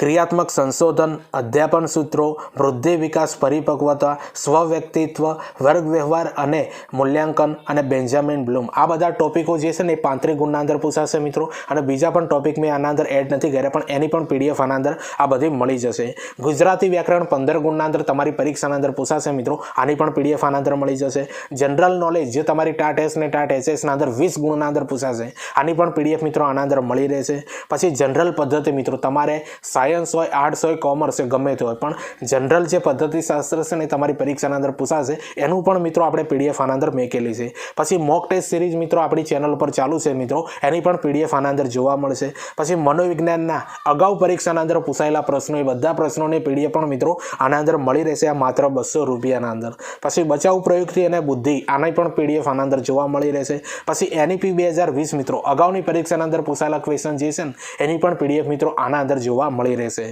ક્રિયાત્મક સંશોધન, અધ્યાપન સૂત્રો, વૃદ્ધિ વિકાસ પરિપક્વતા, સ્વવ્યક્તિત્વ, વર્ગ વ્યવહાર અને મૂલ્યાંકન અને બેન્જામિન બ્લૂમ. આ બધા ટોપિકો જે છે ને એ 35 ગુણના અંદર પૂછાશે મિત્રો. અને બીજા પણ ટોપિક મેં આના અંદર એડ નથી કર્યા, પણ એની પણ પીડીએફ આના અંદર આ બધી મળી જશે. ગુજરાતી વ્યાકરણ 15 ગુણના અંદર તમારી પરીક્ષાના અંદર પૂછાશે મિત્રો, આની પણ પીડીએફ આના અંદર મળી જશે. જનરલ નોલેજ જે તમારી ટાટ એસ ને ટાટ એચએસના અંદર 20 ગુણના અંદર પૂછાશે, આની પણ પીડીએફ મિત્રો આના અંદર મળી રહેશે. પછી જનરલ પદ્ધતિ મિત્રો, તમારે સાયન્સ હોય, આર્ટ્સ હોય, કોમર્સ હોય, ગમે તે હોય, પણ જનરલ જે પદ્ધતિશાસ્ત્ર છે ને તમારી પરીક્ષાના અંદર પૂછાશે, એનું પણ મિત્રો આપણે પીડીએફ આના અંદર મેકેલી છે. પછી મોક ટેસ્ટ સિરીઝ મિત્રો આપણી ચેનલ ઉપર ચાલુ છે મિત્રો, એની પણ પીડીએફ આના અંદર જોવા મળશે. પછી મનોવિજ્ઞાનના અગાઉ પરીક્ષાના અંદર પૂછાયેલા પ્રશ્નો, એ બધા પ્રશ્નોની પીડીએફ પણ મિત્રો આના અંદર મળી રહેશે, આ માત્ર 200 રૂપિયાના અંદર. પછી બચાવ પ્રયુક્તિ અને બુદ્ધિ, આની પણ પીડીએફ આના અંદર જોવા મળી રહેશે. પછી એનઈપી 2020 મિત્રો અગાઉની પરીક્ષાના અંદર પૂછાયેલા ક્વેશ્ચન જે છે ને એની પણ પીડીએફ મિત્રો આના અંદર જોવા મળી રહેશે.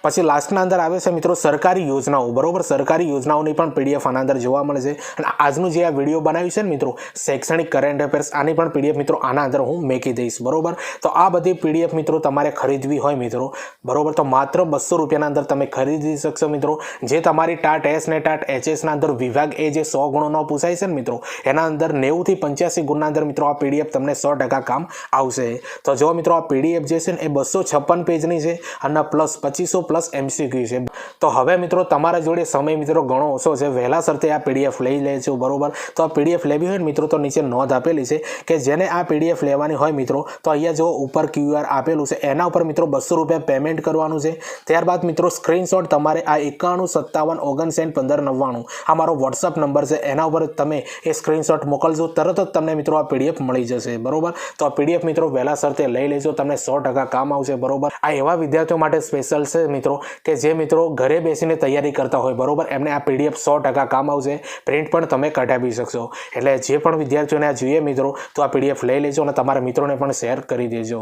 પછી લાસ્ટના અંદર આવે છે મિત્રો સરકારી યોજનાઓ, બરોબર. સરકારી યોજનાઓની પણ પીડીએફ આના અંદર જોવા મળશે. અને આજનું જે આ વિડીયો બનાવ્યું છે ને મિત્રો શૈક્ષણિક કરંટ અફેર્સ, આની પણ પીડીએફ મિત્રો આના અંદર હું મેકી દઈશ, બરોબર. તો આ બધી પીડીએફ મિત્રો તમારે ખરીદવી હોય મિત્રો, બરોબર, તો માત્ર 200 રૂપિયાના અંદર તમે ખરીદી શકશો મિત્રો. જે તમારી ટાટ એસ ને ટાટ એચએસના અંદર વિભાગ એ જે 100 ગુણોનો પૂછાય છે ને મિત્રો, એના અંદર 90 થી 85 ગુણના અંદર મિત્રો આ પીડીએફ તમને 100% કામ આવશે. તો જો મિત્રો આ પીડીએફ જે છે ને એ 256 પેજની છે અને પ્લસ 2500 પ્લસ MCQ છે. તો હવે મિત્રો તમારા જોડે સમય મિત્રો ઘણો ઓછો છે, વહેલા સરતે આ પીડીએફ લઈ લેજો, બરોબર. તો આ પીડીએફ લેવી હોય ને મિત્રો તો નીચે નોંધ આપેલી છે કે જેને આ પીડીએફ લેવાની હોય મિત્રો, તો અહીંયા જો ઉપર QR આપેલું છે એના ઉપર મિત્રો 200 રૂપિયા પેમેન્ટ કરવાનું છે. ત્યારબાદ મિત્રો સ્ક્રીનશોટ તમારે આ 9157591599 આ મારો વોટ્સઅપ નંબર છે, એના ઉપર તમે એ સ્ક્રીનશોટ મોકલજો, તરત જ તમને મિત્રો આ પીડીએફ મળી જશે, બરોબર. તો આ પીડીએફ મિત્રો વહેલા સરતે લઈ લેજો, તમને 100% કામ આવશે, બરોબર. આ એવા વિદ્યાર્થીઓ માટે સ્પેશિયલ છે મિત્રો કે જે મિત્રો ઘરે બેસીને તૈયારી કરતા હોય, બરોબર, એમને આ પીડીએફ 100% કામ આવશે. પ્રિન્ટ પણ તમે કઢાવી શકશો. એટલે જે પણ વિદ્યાર્થીઓને આ જોઈએ મિત્રો તો આ પીડીએફ લઈ લેજો અને તમારા મિત્રોને પણ શેર કરી દેજો.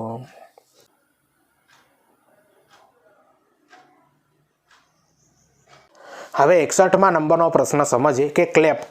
હવે 61મા નંબરનો પ્રશ્ન સમજીએ કે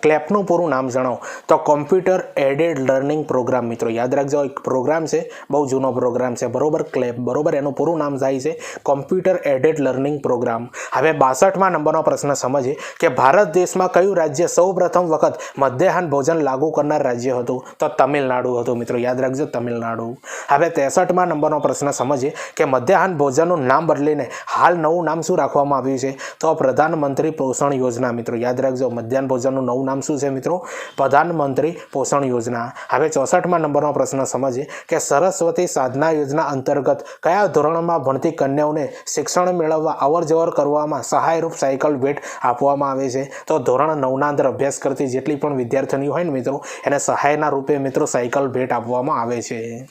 ક્લેપનું પૂરું નામ જણાવો. તો કોમ્પ્યુટર એડેડ લર્નિંગ પ્રોગ્રામ. મિત્રો યાદ રાખજો, એક પ્રોગ્રામ છે, બહુ જૂનો પ્રોગ્રામ છે, બરોબર, ક્લેપ, બરોબર, એનું પૂરું નામ થાય છે કોમ્પ્યુટર એડેડ લર્નિંગ પ્રોગ્રામ. હવે 62મા નંબરનો પ્રશ્ન સમજીએ કે ભારત દેશમાં કયું રાજ્ય સૌપ્રથમ વખત મધ્યાહન ભોજન લાગુ કરનાર રાજ્ય હતું. તો તમિલનાડુ હતું. મિત્રો યાદ રાખજો, તમિલનાડુ. હવે 63મા નંબરનો પ્રશ્ન સમજીએ કે મધ્યાહન ભોજનનું નામ બદલીને હાલ નવું નામ શું રાખવામાં આવ્યું છે. તો પ્રધાનમંત્રી પોષણ યોજના. મિત્રો યાદ રાખજો, મધ્યાહન ભોજનનું નવું નામ શું છે મિત્રો? પ્રધાનમંત્રી પોષણ યોજના. હવે 64મા નંબરનો પ્રશ્ન સમજીએ કે સરસ્વતી સાધના યોજના અંતર્ગત કયા ધોરણમાં ભણતી કન્યાઓને શિક્ષણ મેળવવા અવર જવર કરવામાં સહાયરૂપ સાયકલ ભેટ આપવામાં આવે છે. તો ધોરણ 9ના અંદર અભ્યાસ કરતી જેટલી પણ વિદ્યાર્થીનીઓ હોય ને મિત્રો, એને સહાયના રૂપે મિત્રો સાયકલ ભેટ આપવામાં આવે છે.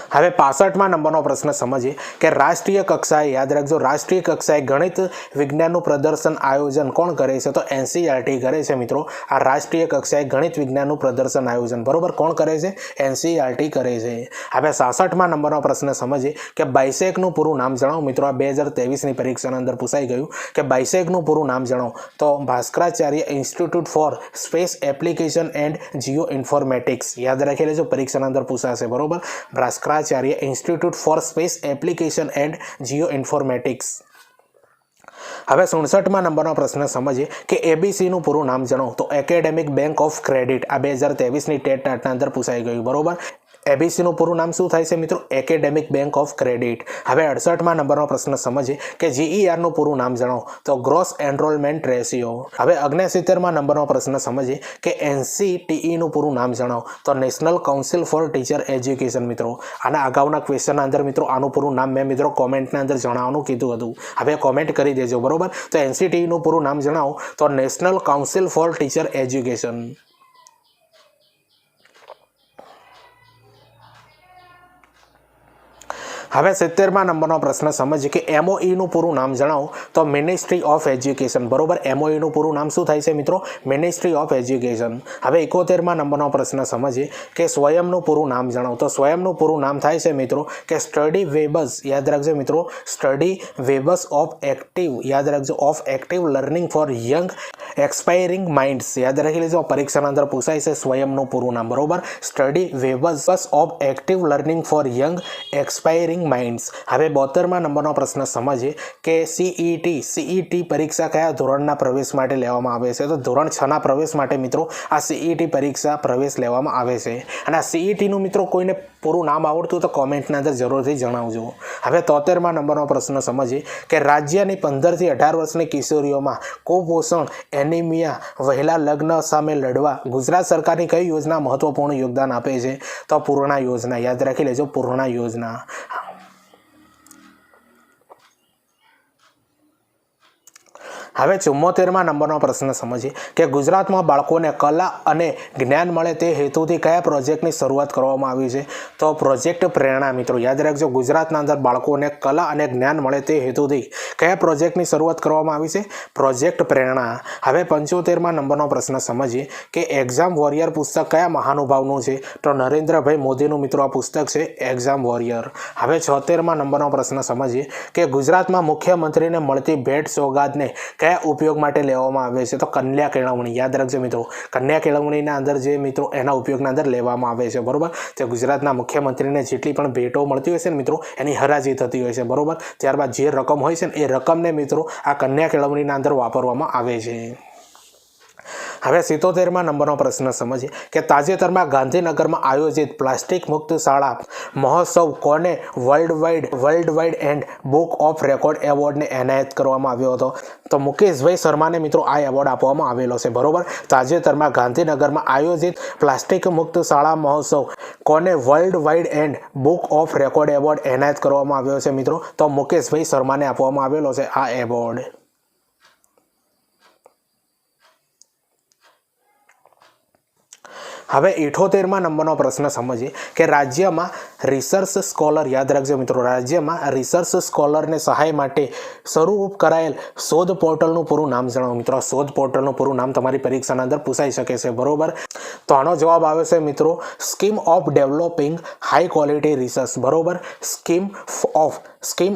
હવે 65મા નંબરનો પ્રશ્ન સમજીએ કે રાષ્ટ્રીય કક્ષાએ, યાદ રાખજો, રાષ્ટ્રીય કક્ષાએ ગણિત વિજ્ઞાનનું પ્રદર્શન આયોજન કોણ કરે છે. તો NCERT કરે છે મિત્રો. આ રાષ્ટ્રીય કક્ષાએ ગણિત વિજ્ઞાનનું પ્રદર્શન આયોજન, બરોબર, કોણ કરે છે? NCERT કરે છે. હવે 66મા નંબરનો પ્રશ્ન સમજીએ કે બાયસેકનું પૂરું નામ જણાવો. મિત્રો આ 2023ની પરીક્ષાના અંદર પૂછાઈ ગયું કે બાયસેકનું પૂરું નામ જણાવો. તો Bhaskaracharya institute for space application and geoinformatics. યાદ રાખી લેજો, પરીક્ષાના અંદર પૂછાશે, બરોબર. Bhaskaracharya institute for space application and geoinformatics. હવે 67મા નંબરનો પ્રશ્ન સમજીએ કે ABCનું પૂરું નામ જણાવો. તો એકેડેમિક બેંક ઓફ ક્રેડિટ. આ 2023ની ટેટના અંદર પૂછાઈ ગયું, બરોબર. ABCનું પૂરું નામ શું થાય છે મિત્રો? Academic bank of credit. હવે 68મા નંબરનો પ્રશ્ન સમજીએ કે GERનું પૂરું નામ જણાવો. તો ગ્રોસ એનરોલમેન્ટ રેશિયો. હવે 69મા નંબરનો પ્રશ્ન સમજીએ કે NCTEનું પૂરું નામ જણાવો. તો national council four teacher education. મિત્રો આના અગાઉના ક્વેશ્ચનના અંદર મિત્રો આનું પૂરું નામ મેં મિત્રો કોમેન્ટના અંદર જણાવવાનું કીધું હતું. હવે કોમેન્ટ કરી દેજો, બરોબર. તો NCTEનું પૂરું નામ જણાવો. તો national council four teacher education. હવે 70મા નંબરનો પ્રશ્ન સમજીએ કે MOEનું પૂરું નામ જણાવો. તો મિનિસ્ટ્રી ઓફ એજ્યુકેશન, બરોબર. MOEનું પૂરું નામ શું થાય છે મિત્રો? Ministry of education. હવે 71મા નંબરનો પ્રશ્ન સમજીએ કે સ્વયંનું પૂરું નામ જણાવો. તો સ્વયંનું પૂરું નામ થાય છે મિત્રો કે સ્ટડી વેબસ. યાદ રાખજો મિત્રો, સ્ટડી વેબસ ઓફ એક્ટિવ, યાદ રાખજો, of active learning for young expiring minds. યાદ રાખી લેજો, પરીક્ષાના અંદર પૂછાય છે સ્વયંનું પૂરું નામ, બરોબર. Study webs of active learning for young expiring minds. હવે 72મા નંબરનો પ્રશ્ન સમજીએ કે CET પરીક્ષા કયા ધોરણના પ્રવેશ માટે લેવામાં આવે છે. તો ધોરણ 6ના પ્રવેશ માટે મિત્રો આ CET પરીક્ષા પ્રવેશ લેવામાં આવે છે. અને આ CETનું મિત્રો કોઈને પૂરું નામ આવડતું તો કોમેન્ટના અંદર જરૂરથી જણાવજો. હવે 73મા નંબરનો પ્રશ્ન સમજીએ કે રાજ્યની 15 થી 18 વર્ષની કિશોરીઓમાં કુપોષણ, એનિમિયા, વહેલા લગ્ન સામે લડવા ગુજરાત સરકારની કઈ યોજના મહત્વપૂર્ણ યોગદાન આપે છે. તો પૂર્ણા યોજના. યાદ રાખી લેજો, પૂર્ણા યોજના. હવે 74મા નંબરનો પ્રશ્ન સમજીએ કે ગુજરાતમાં બાળકોને કલા અને જ્ઞાન મળે તે હેતુથી કયા પ્રોજેક્ટની શરૂઆત કરવામાં આવી છે. તો પ્રોજેક્ટ પ્રેરણા. મિત્રો યાદ રાખજો, ગુજરાતના અંદર બાળકોને કલા અને જ્ઞાન મળે તે હેતુથી કયા પ્રોજેક્ટની શરૂઆત કરવામાં આવી છે? પ્રોજેક્ટ પ્રેરણા. હવે 75મા નંબરનો પ્રશ્ન સમજીએ કે એક્ઝામ વોરિયર પુસ્તક કયા મહાનુભાવનું છે. તો નરેન્દ્રભાઈ મોદીનું મિત્રો આ પુસ્તક છે, એક્ઝામ વોરિયર. હવે 76મા નંબરનો પ્રશ્ન સમજીએ કે ગુજરાતમાં મુખ્યમંત્રીને મળતી ભેટ સોગાદને કયા ઉપયોગ માટે લેવામાં આવે છે. તો કન્યા કેળવણી. યાદ રાખજો મિત્રો, કન્યા કેળવણીના અંદર જે મિત્રો એના ઉપયોગના અંદર લેવામાં આવે છે, બરોબર. તે ગુજરાતના મુખ્યમંત્રીને જેટલી પણ ભેટો મળતી હોય છે ને મિત્રો, એની હરાજી થતી હોય છે, બરોબર. ત્યારબાદ જે રકમ હોય છે ને એ રકમને મિત્રો આ કન્યા કેળવણીના અંદર વાપરવામાં આવે છે. હવે 77મા નંબરનો પ્રશ્ન સમજીએ કે તાજેતરમાં ગાંધીનગરમાં આયોજિત પ્લાસ્ટિક મુક્ત શાળા મહોત્સવ કોને world wide and book of record એવોર્ડને એનાયત કરવામાં આવ્યો હતો. તો મુકેશભાઈ શર્માને મિત્રો આ એવોર્ડ આપવામાં આવેલો છે, બરોબર. તાજેતરમાં ગાંધીનગરમાં આયોજિત પ્લાસ્ટિક મુક્ત શાળા મહોત્સવ કોને world wide and book of record award એનાયત કરવામાં આવ્યો છે મિત્રો. તો મુકેશભાઈ શર્માને આપવામાં આવેલો છે આ એવોર્ડ. હવે 78મા નંબરનો પ્રશ્ન સમજીએ કે રાજ્યમાં રિસર્ચ સ્કોલર, યાદ રાખજો મિત્રો, રાજ્યમાં રિસર્ચ સ્કોલરને સહાય માટે શરૂ કરાયેલ શોધ પોર્ટલનું પૂરું નામ જણાવો મિત્રો. શોધ પોર્ટલનું પૂરું નામ તમારી પરીક્ષાના અંદર પૂછાઈ શકે છે, બરોબર. તો આનો જવાબ આવે છે મિત્રો scheme of developing high quality research, બરોબર. Scheme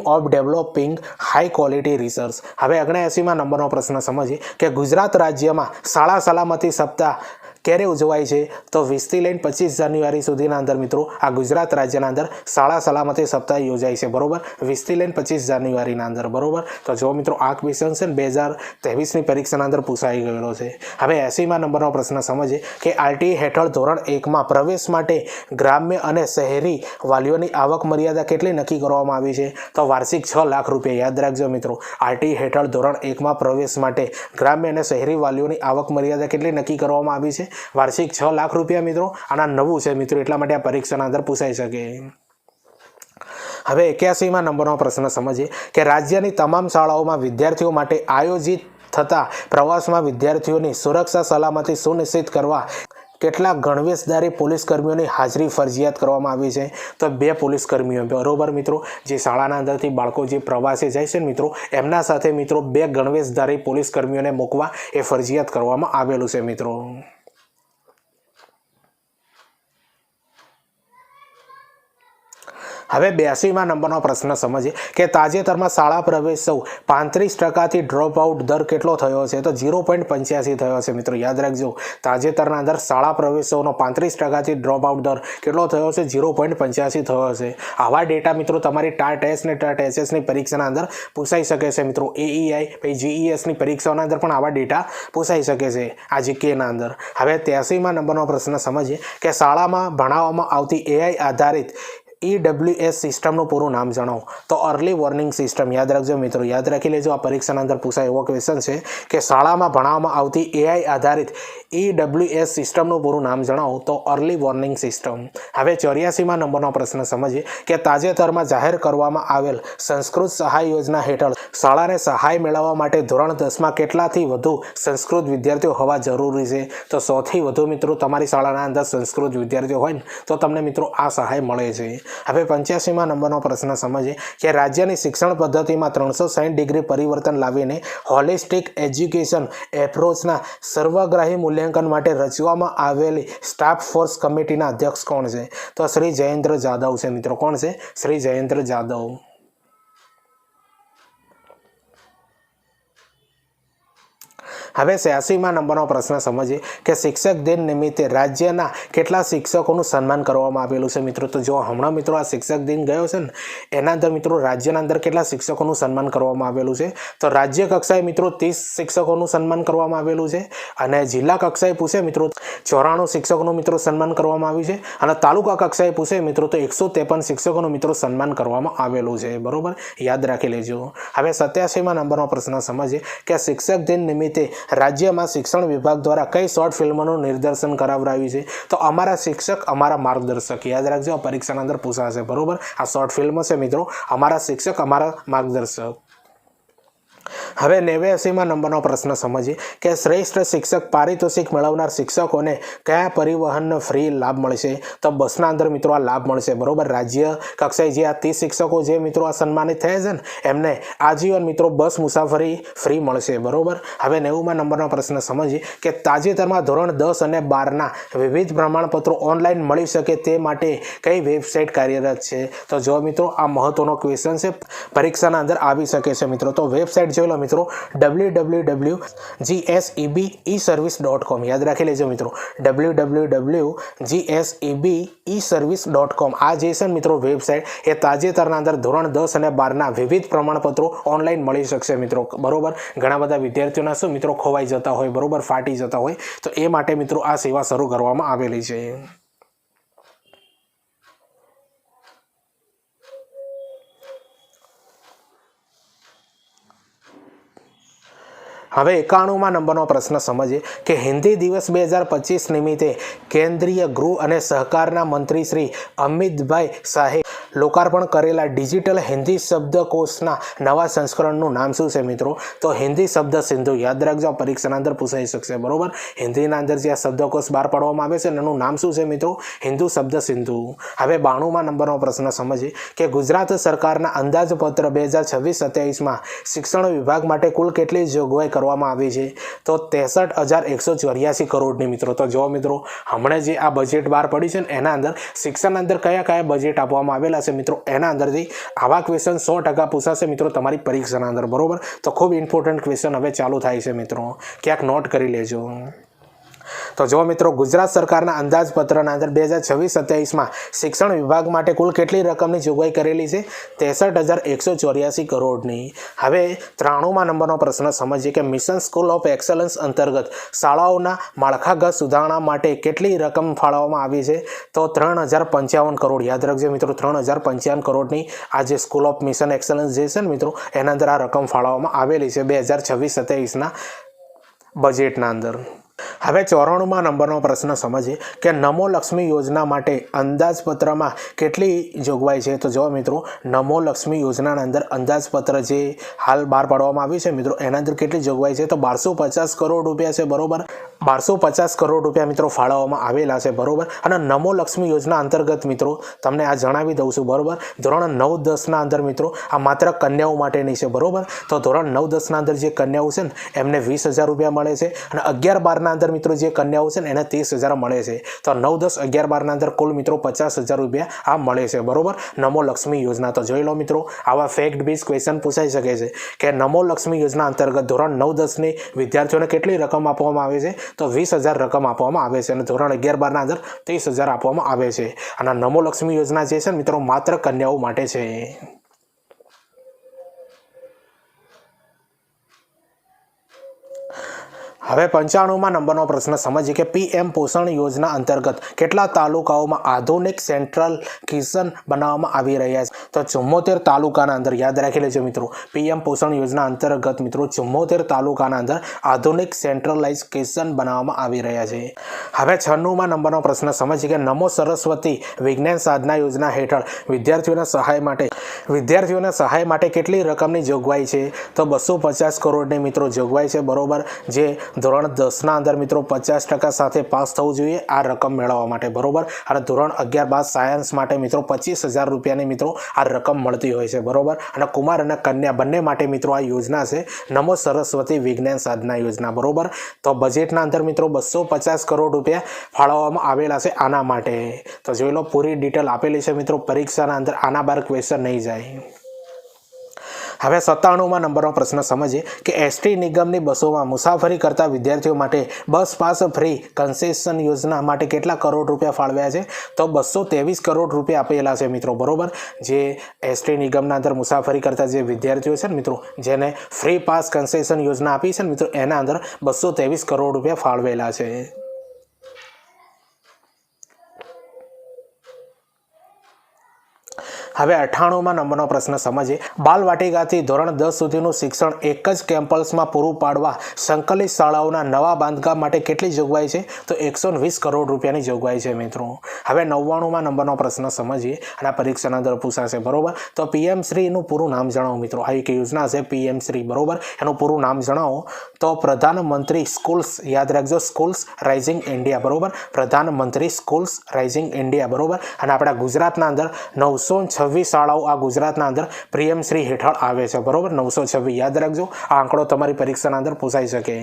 of developing high quality research. હવે 79મા નંબરનો પ્રશ્ન સમજીએ કે ગુજરાત રાજ્યમાં શાળા સલામતી સપ્તાહ ક્યારે ઉજવાય છે? તો 20 થી લઈને 25 જાન્યુઆરી સુધીના અંદર મિત્રો આ ગુજરાત રાજ્યના અંદર શાળા સલામતી સપ્તાહ યોજાય છે, બરોબર. 20 થી લઈને 25 જાન્યુઆરીના અંદર, બરોબર. તો જો મિત્રો આ ક્વેશ્ચન છે ને 2023ની પરીક્ષાના અંદર પૂછાઈ ગયેલો છે. હવે 80મા નંબરનો પ્રશ્ન સમજીએ કે આરટીઈ હેઠળ ધોરણ 1માં પ્રવેશ માટે ગ્રામ્ય અને શહેરી વાલીઓની આવક મર્યાદા કેટલી નક્કી કરવામાં આવી છે? તો વાર્ષિક 6 લાખ રૂપિયા. યાદ રાખજો મિત્રો, આરટીઈ હેઠળ ધોરણ 1માં પ્રવેશ માટે ગ્રામ્ય અને શહેરી વાલીઓની આવક મર્યાદા કેટલી નક્કી કરવામાં આવી છે? વાર્ષિક 6 લાખ રૂપિયા મિત્રો. આના નવું છે મિત્રો, એટલા માટે આ પરીક્ષાના અંદર પૂછાઈ શકે. હવે 81મા નંબરનો પ્રશ્ન સમજીએ કે રાજ્યની તમામ શાળાઓમાં વિદ્યાર્થીઓ માટે આયોજિત થતા પ્રવાસમાં વિદ્યાર્થીઓની સુરક્ષા સલામતી સુનિશ્ચિત કરવા કેટલા ગણવેશધારી પોલીસ કર્મીઓની હાજરી ફરજિયાત કરવામાં આવી છે? તો 2 પોલીસ કર્મીઓ, બરોબર મિત્રો. જે શાળાના અંદરથી બાળકો જે પ્રવાસે જાય છે મિત્રો, એમના સાથે મિત્રો 2 ગણવેશધારી પોલીસ કર્મીઓને મૂકવા એ ફરજિયાત કરવામાં આવેલું છે મિત્રો. હવે 82મા નંબરનો પ્રશ્ન સમજીએ કે તાજેતરમાં શાળા પ્રવેશો 35%થી ડ્રોપ આઉટ દર કેટલો થયો છે? તો 0.85 થયો છે મિત્રો. યાદ રાખજો, તાજેતરના અંદર શાળા પ્રવેશોનો 35%થી ડ્રોપ આઉટ દર કેટલો થયો છે? 0.85 થયો છે. આવા ડેટા મિત્રો તમારી ટાટ એસ ને ટાટ એસએસની પરીક્ષાના અંદર પૂછાઈ શકે છે મિત્રો. એઈઆઈ પછી જીઈએસની પરીક્ષાઓના અંદર પણ આવા ડેટા પૂછાઈ શકે છે આ જીકેના અંદર. હવે 83મા નંબરનો પ્રશ્ન સમજીએ કે શાળામાં ભણાવવામાં આવતી એઆઈ આધારિત EWS સિસ્ટમનું પૂરું નામ જણાવો. તો અર્લી વોર્નિંગ સિસ્ટમ. યાદ રાખજો મિત્રો, યાદ રાખી લેજો, આ પરીક્ષાના અંદર પૂછાય એવો ક્વેશ્ચન છે કે શાળામાં ભણાવવામાં આવતી એઆઈ આધારિત EWS સિસ્ટમનું પૂરું નામ જણાવો. તો અર્લી વોર્નિંગ સિસ્ટમ. હવે 84મા નંબરનો પ્રશ્ન સમજીએ કે તાજેતરમાં જાહેર કરવામાં આવેલ સંસ્કૃત સહાય યોજના હેઠળ શાળાને સહાય મેળવવા માટે ધોરણ 10માં કેટલાથી વધુ સંસ્કૃત વિદ્યાર્થીઓ હોવા જરૂરી છે? તો 100થી વધુ મિત્રો તમારી શાળાના અંદર સંસ્કૃત વિદ્યાર્થીઓ હોય ને તો તમને મિત્રો આ સહાય મળે છે. હવે 85મા નંબરનો પ્રશ્ન સમજીએ કે રાજ્યની શિક્ષણ પદ્ધતિમાં 360 ડિગ્રી પરિવર્તન લાવીને હોલિસ્ટિક એજ્યુકેશન એપ્રોચના સર્વગ્રાહી મૂલ્યાંકન માટે રચવામાં આવેલી સ્ટાફ ફોર્સ કમિટીના અધ્યક્ષ કોણ છે? તો શ્રી જયેન્દ્ર જાદવ છે મિત્રો. કોણ છે? શ્રી જયેન્દ્ર જાદવ. હવે 86મા નંબરનો પ્રશ્ન સમજીએ કે શિક્ષક દિન નિમિત્તે રાજ્યના કેટલા શિક્ષકોનું સન્માન કરવામાં આવેલું છે મિત્રો? તો જો હમણાં મિત્રો આ શિક્ષક દિન ગયો છે ને એના અંદર મિત્રો રાજ્યના અંદર કેટલા શિક્ષકોનું સન્માન કરવામાં આવેલું છે? તો રાજ્ય કક્ષાએ મિત્રો 30 શિક્ષકોનું સન્માન કરવામાં આવેલું છે અને જિલ્લા કક્ષાએ પૂછે મિત્રો 94 શિક્ષકોનું મિત્રો સન્માન કરવામાં આવ્યું છે અને તાલુકા કક્ષાએ પૂછે મિત્રો તો 153 શિક્ષકોનું મિત્રો સન્માન કરવામાં આવેલું છે, બરોબર. યાદ રાખી લેજો. હવે 87મા નંબરનો પ્રશ્ન સમજીએ કે શિક્ષક દિન નિમિત્તે રાજ્યમાં શિક્ષણ વિભાગ દ્વારા કઈ શોર્ટ ફિલ્મોનું નિર્દેશન કરાવરાયું છે? તો અમારા શિક્ષક અમારા માર્ગદર્શક. યાદ રાખજો, આ પરીક્ષાના અંદર પૂછાશે, બરોબર. આ શોર્ટ ફિલ્મ છે મિત્રો, અમારા શિક્ષક અમારા માર્ગદર્શક. હવે 89મા નંબરનો પ્રશ્ન સમજીએ કે શ્રેષ્ઠ શિક્ષક પારિતોષિક મેળવનાર શિક્ષકોને કયા પરિવહનનો ફ્રી લાભ મળશે? તો બસના અંદર મિત્રો આ લાભ મળશે, બરોબર. રાજ્ય કક્ષાએ જે આ 30 શિક્ષકો જે મિત્રો આ સન્માનિત થયા છે ને એમને આજીવન મિત્રો બસ મુસાફરી ફ્રી મળશે, બરોબર. હવે 90મા નંબરનો પ્રશ્ન સમજીએ કે તાજેતરમાં ધોરણ 10 અને 12ના વિવિધ પ્રમાણપત્રો ઓનલાઈન મળી શકે તે માટે કઈ વેબસાઇટ કાર્યરત છે? તો જો મિત્રો આ મહત્વનો ક્વેશ્ચન છે, પરીક્ષાના અંદર આવી શકે છે મિત્રો. તો વેબસાઇટ જોઈ લો મિત્રો, www.gsebeservice.com. યાદ રાખી લેજો મિત્રો, www.gsebeservice.com. આ જે છે મિત્રો વેબસાઇટ એ તાજેતરના અંદર ધોરણ 10 અને 12ના વિવિધ પ્રમાણપત્રો ઓનલાઈન મળી શકશે મિત્રો, બરોબર. ઘણા બધા વિદ્યાર્થીઓના શું મિત્રો ખોવાઈ જતા હોય, બરોબર, ફાટી જતા હોય, તો એ માટે મિત્રો આ સેવા શરૂ કરવામાં આવેલી છે. હવે 91મા નંબરનો પ્રશ્ન સમજીએ કે હિન્દી દિવસ 2025 નિમિત્તે કેન્દ્રીય ગૃહ અને સહકારના મંત્રી શ્રી અમિતભાઈ શાહે લોકાર્પણ કરેલા ડિજિટલ હિન્દી શબ્દકોશના નવા સંસ્કરણનું નામ શું છે મિત્રો? તો હિન્દી શબ્દ સિંધુ. યાદ રાખજો, પરીક્ષાના અંદર પૂછાઈ શકશે. બરોબર, હિન્દીના અંદર જે આ શબ્દકોશ બહાર પાડવામાં આવે છે એનું નામ શું છે મિત્રો? હિન્દુ શબ્દ સિંધુ. હવે 92મા નંબરનો પ્રશ્ન સમજીએ કે ગુજરાત સરકારના અંદાજપત્ર 2026-27માં શિક્ષણ વિભાગ માટે કુલ કેટલી જોગવાઈ કરવામાં આવી છે? તો 63,184 કરોડની મિત્રો. તો જો મિત્રો, હમણાં જે આ બજેટ બહાર પડ્યું છે ને એના અંદર શિક્ષણના અંદર કયા કયા બજેટ આપવામાં આવેલા છે મિત્રો, એના અંદરથી આવા ક્વેશ્ચન 100% પૂછાશે મિત્રો તમારી પરીક્ષાના અંદર. બરોબર, તો ખૂબ ઇમ્પોર્ટન્ટ ક્વેશ્ચન હવે ચાલુ થાય છે મિત્રો, ક્યાંક નોટ કરી લેજો. તો જો મિત્રો, ગુજરાત સરકારના અંદાજપત્રના અંદર 2026-27માં શિક્ષણ વિભાગ માટે કુલ કેટલી રકમની જોગવાઈ કરેલી છે? 63,184 કરોડની. હવે 93મા નંબરનો પ્રશ્ન સમજીએ કે મિશન સ્કૂલ ઓફ એક્સલન્સ અંતર્ગત શાળાઓના માળખાગત સુધારણા માટે કેટલી રકમ ફાળવવામાં આવી છે? તો 3,055 કરોડ. યાદ રાખજો મિત્રો, 3,055 કરોડની આ જે સ્કૂલ ઓફ મિશન એક્સલન્સ જે છે ને મિત્રો, એના અંદર આ રકમ ફાળવવામાં આવેલી છે 2026-27ના બજેટના અંદર. હવે 94મા નંબરનો પ્રશ્ન સમજીએ કે નમો લક્ષ્મી યોજના માટે અંદાજપત્રમાં કેટલી જોગવાઈ છે? તો જો મિત્રો, નમો લક્ષ્મી યોજનાના અંદર અંદાજપત્ર જે હાલ બહાર પાડવામાં આવ્યું છે મિત્રો, એના અંદર કેટલી જોગવાઈ છે? તો 1250 કરોડ રૂપિયા છે. બરોબર, 1250 કરોડ રૂપિયા મિત્રો ફાળવવામાં આવેલા છે. બરોબર, અને નમો લક્ષ્મી યોજના અંતર્ગત મિત્રો તમને આ જણાવી દઉં છું. બરોબર, ધોરણ 9-10ના અંદર મિત્રો આ માત્ર કન્યાઓ માટેની છે. બરોબર, તો ધોરણ 9-10ના અંદર જે કન્યાઓ છે ને એમને 20,000 રૂપિયા મળે છે, અને 11-12ના અંદર મિત્રો જે કન્યાઓ છે ને એને 30,000 મળે છે. તો 9, 10, 11, 12ના અંદર કુલ મિત્રો 50,000 રૂપિયા આ મળે છે. બરોબર, નમો લક્ષ્મી યોજના. તો જોઈ લો મિત્રો, આવા ફેક્ટ બેઝ ક્વેશ્ચન પૂછાઈ શકે છે કે નમો લક્ષ્મી યોજના અંતર્ગત ધોરણ 9-10ની વિદ્યાર્થીઓને કેટલી રકમ આપવામાં આવે છે? તો 20,000 રકમ આપવામાં આવે છે, અને ધોરણ 11-12ના અંદર 30,000 આપવામાં આવે છે. અને નમો લક્ષ્મી યોજના જે છે મિત્રો માત્ર કન્યાઓ માટે છે. હવે 95મા નંબરનો પ્રશ્ન સમજીએ કે PM પોષણ યોજના અંતર્ગત કેટલા તાલુકાઓમાં આધુનિક સેન્ટ્રલ કિચન બનાવવામાં આવી રહ્યા છે? તો 74 તાલુકાના અંદર. યાદ રાખી લેજો મિત્રો, PM પોષણ યોજના અંતર્ગત મિત્રો 74 તાલુકાના અંદર આધુનિક સેન્ટ્રલાઇઝ કિચન બનાવવામાં આવી રહ્યા છે. હવે 96મા નંબરનો પ્રશ્ન સમજીએ કે નમો સરસ્વતી વિજ્ઞાન સાધના યોજના હેઠળ વિદ્યાર્થીઓને સહાય માટે કેટલી રકમની જોગવાઈ છે? તો 250 કરોડની મિત્રો જોગવાઈ છે. બરોબર, જે ધોરણ 10ના અંદર મિત્રો 50% સાથે પાસ થવું જોઈએ આ રકમ મેળવવા માટે. બરોબર, અને ધોરણ 11-12 સાયન્સ માટે મિત્રો 25,000 રૂપિયાની મિત્રો આ રકમ મળતી હોય છે. બરોબર, અને કુમાર અને કન્યા બંને માટે મિત્રો આ યોજના છે નમો સરસ્વતી વિજ્ઞાન સાધના યોજના. બરોબર, તો બજેટના અંદર મિત્રો 250 કરોડ રૂપિયા ફાળવવામાં આવેલા છે આના માટે. તો જોઈ લો, પૂરી ડિટેલ આપેલી છે મિત્રો, પરીક્ષાના અંદર આના બાર ક્વેશ્ચન નહીં જાય. હવે 97મા નંબરનો પ્રશ્ન સમજીએ કે એસટી નિગમની બસોમાં મુસાફરી કરતા વિદ્યાર્થીઓ માટે બસ પાસ ફ્રી કન્સેશન યોજના માટે કેટલા કરોડ રૂપિયા ફાળવ્યા છે? તો 223 કરોડ રૂપિયા આપેલા છે મિત્રો. બરોબર, જે એસટી નિગમના અંદર મુસાફરી કરતા જે વિદ્યાર્થીઓ છે ને મિત્રો, જેને ફ્રી પાસ કન્સેશન યોજના આપી છે ને મિત્રો, એના અંદર 223 કરોડ રૂપિયા ફાળવેલા છે. હવે 98મા નંબરનો પ્રશ્ન સમજીએ બાલવાટિકાથી ધોરણ 10 સુધીનું શિક્ષણ એક જ કેમ્પસમાં પૂરું પાડવા સંકલિત શાળાઓના નવા બાંધકામ માટે કેટલી જોગવાઈ છે? તો 120 કરોડ રૂપિયાની જોગવાઈ છે મિત્રો. હવે 99મા નંબરનો પ્રશ્ન સમજીએ, અને આ પરીક્ષાના અંદર પૂછાશે. બરોબર, તો PM શ્રીનું પૂરું નામ જણાવો મિત્રો. આ એક યોજના છે PM શ્રી. બરોબર, એનું પૂરું નામ જણાવો. તો પ્રધાનમંત્રી સ્કૂલ્સ. યાદ રાખજો, સ્કૂલ્સ રાઇઝિંગ ઇન્ડિયા. બરોબર, પ્રધાનમંત્રી સ્કૂલ્સ રાઇઝિંગ ઇન્ડિયા. બરોબર, અને આપણા ગુજરાતના અંદર 926 શાળાઓ આ ગુજરાતના અંદર PM શ્રી હેઠળ આવે છે. બરોબર, 926 યાદ રાખજો, આ આંકડો તમારી પરીક્ષાના અંદર પૂછાઈ શકે.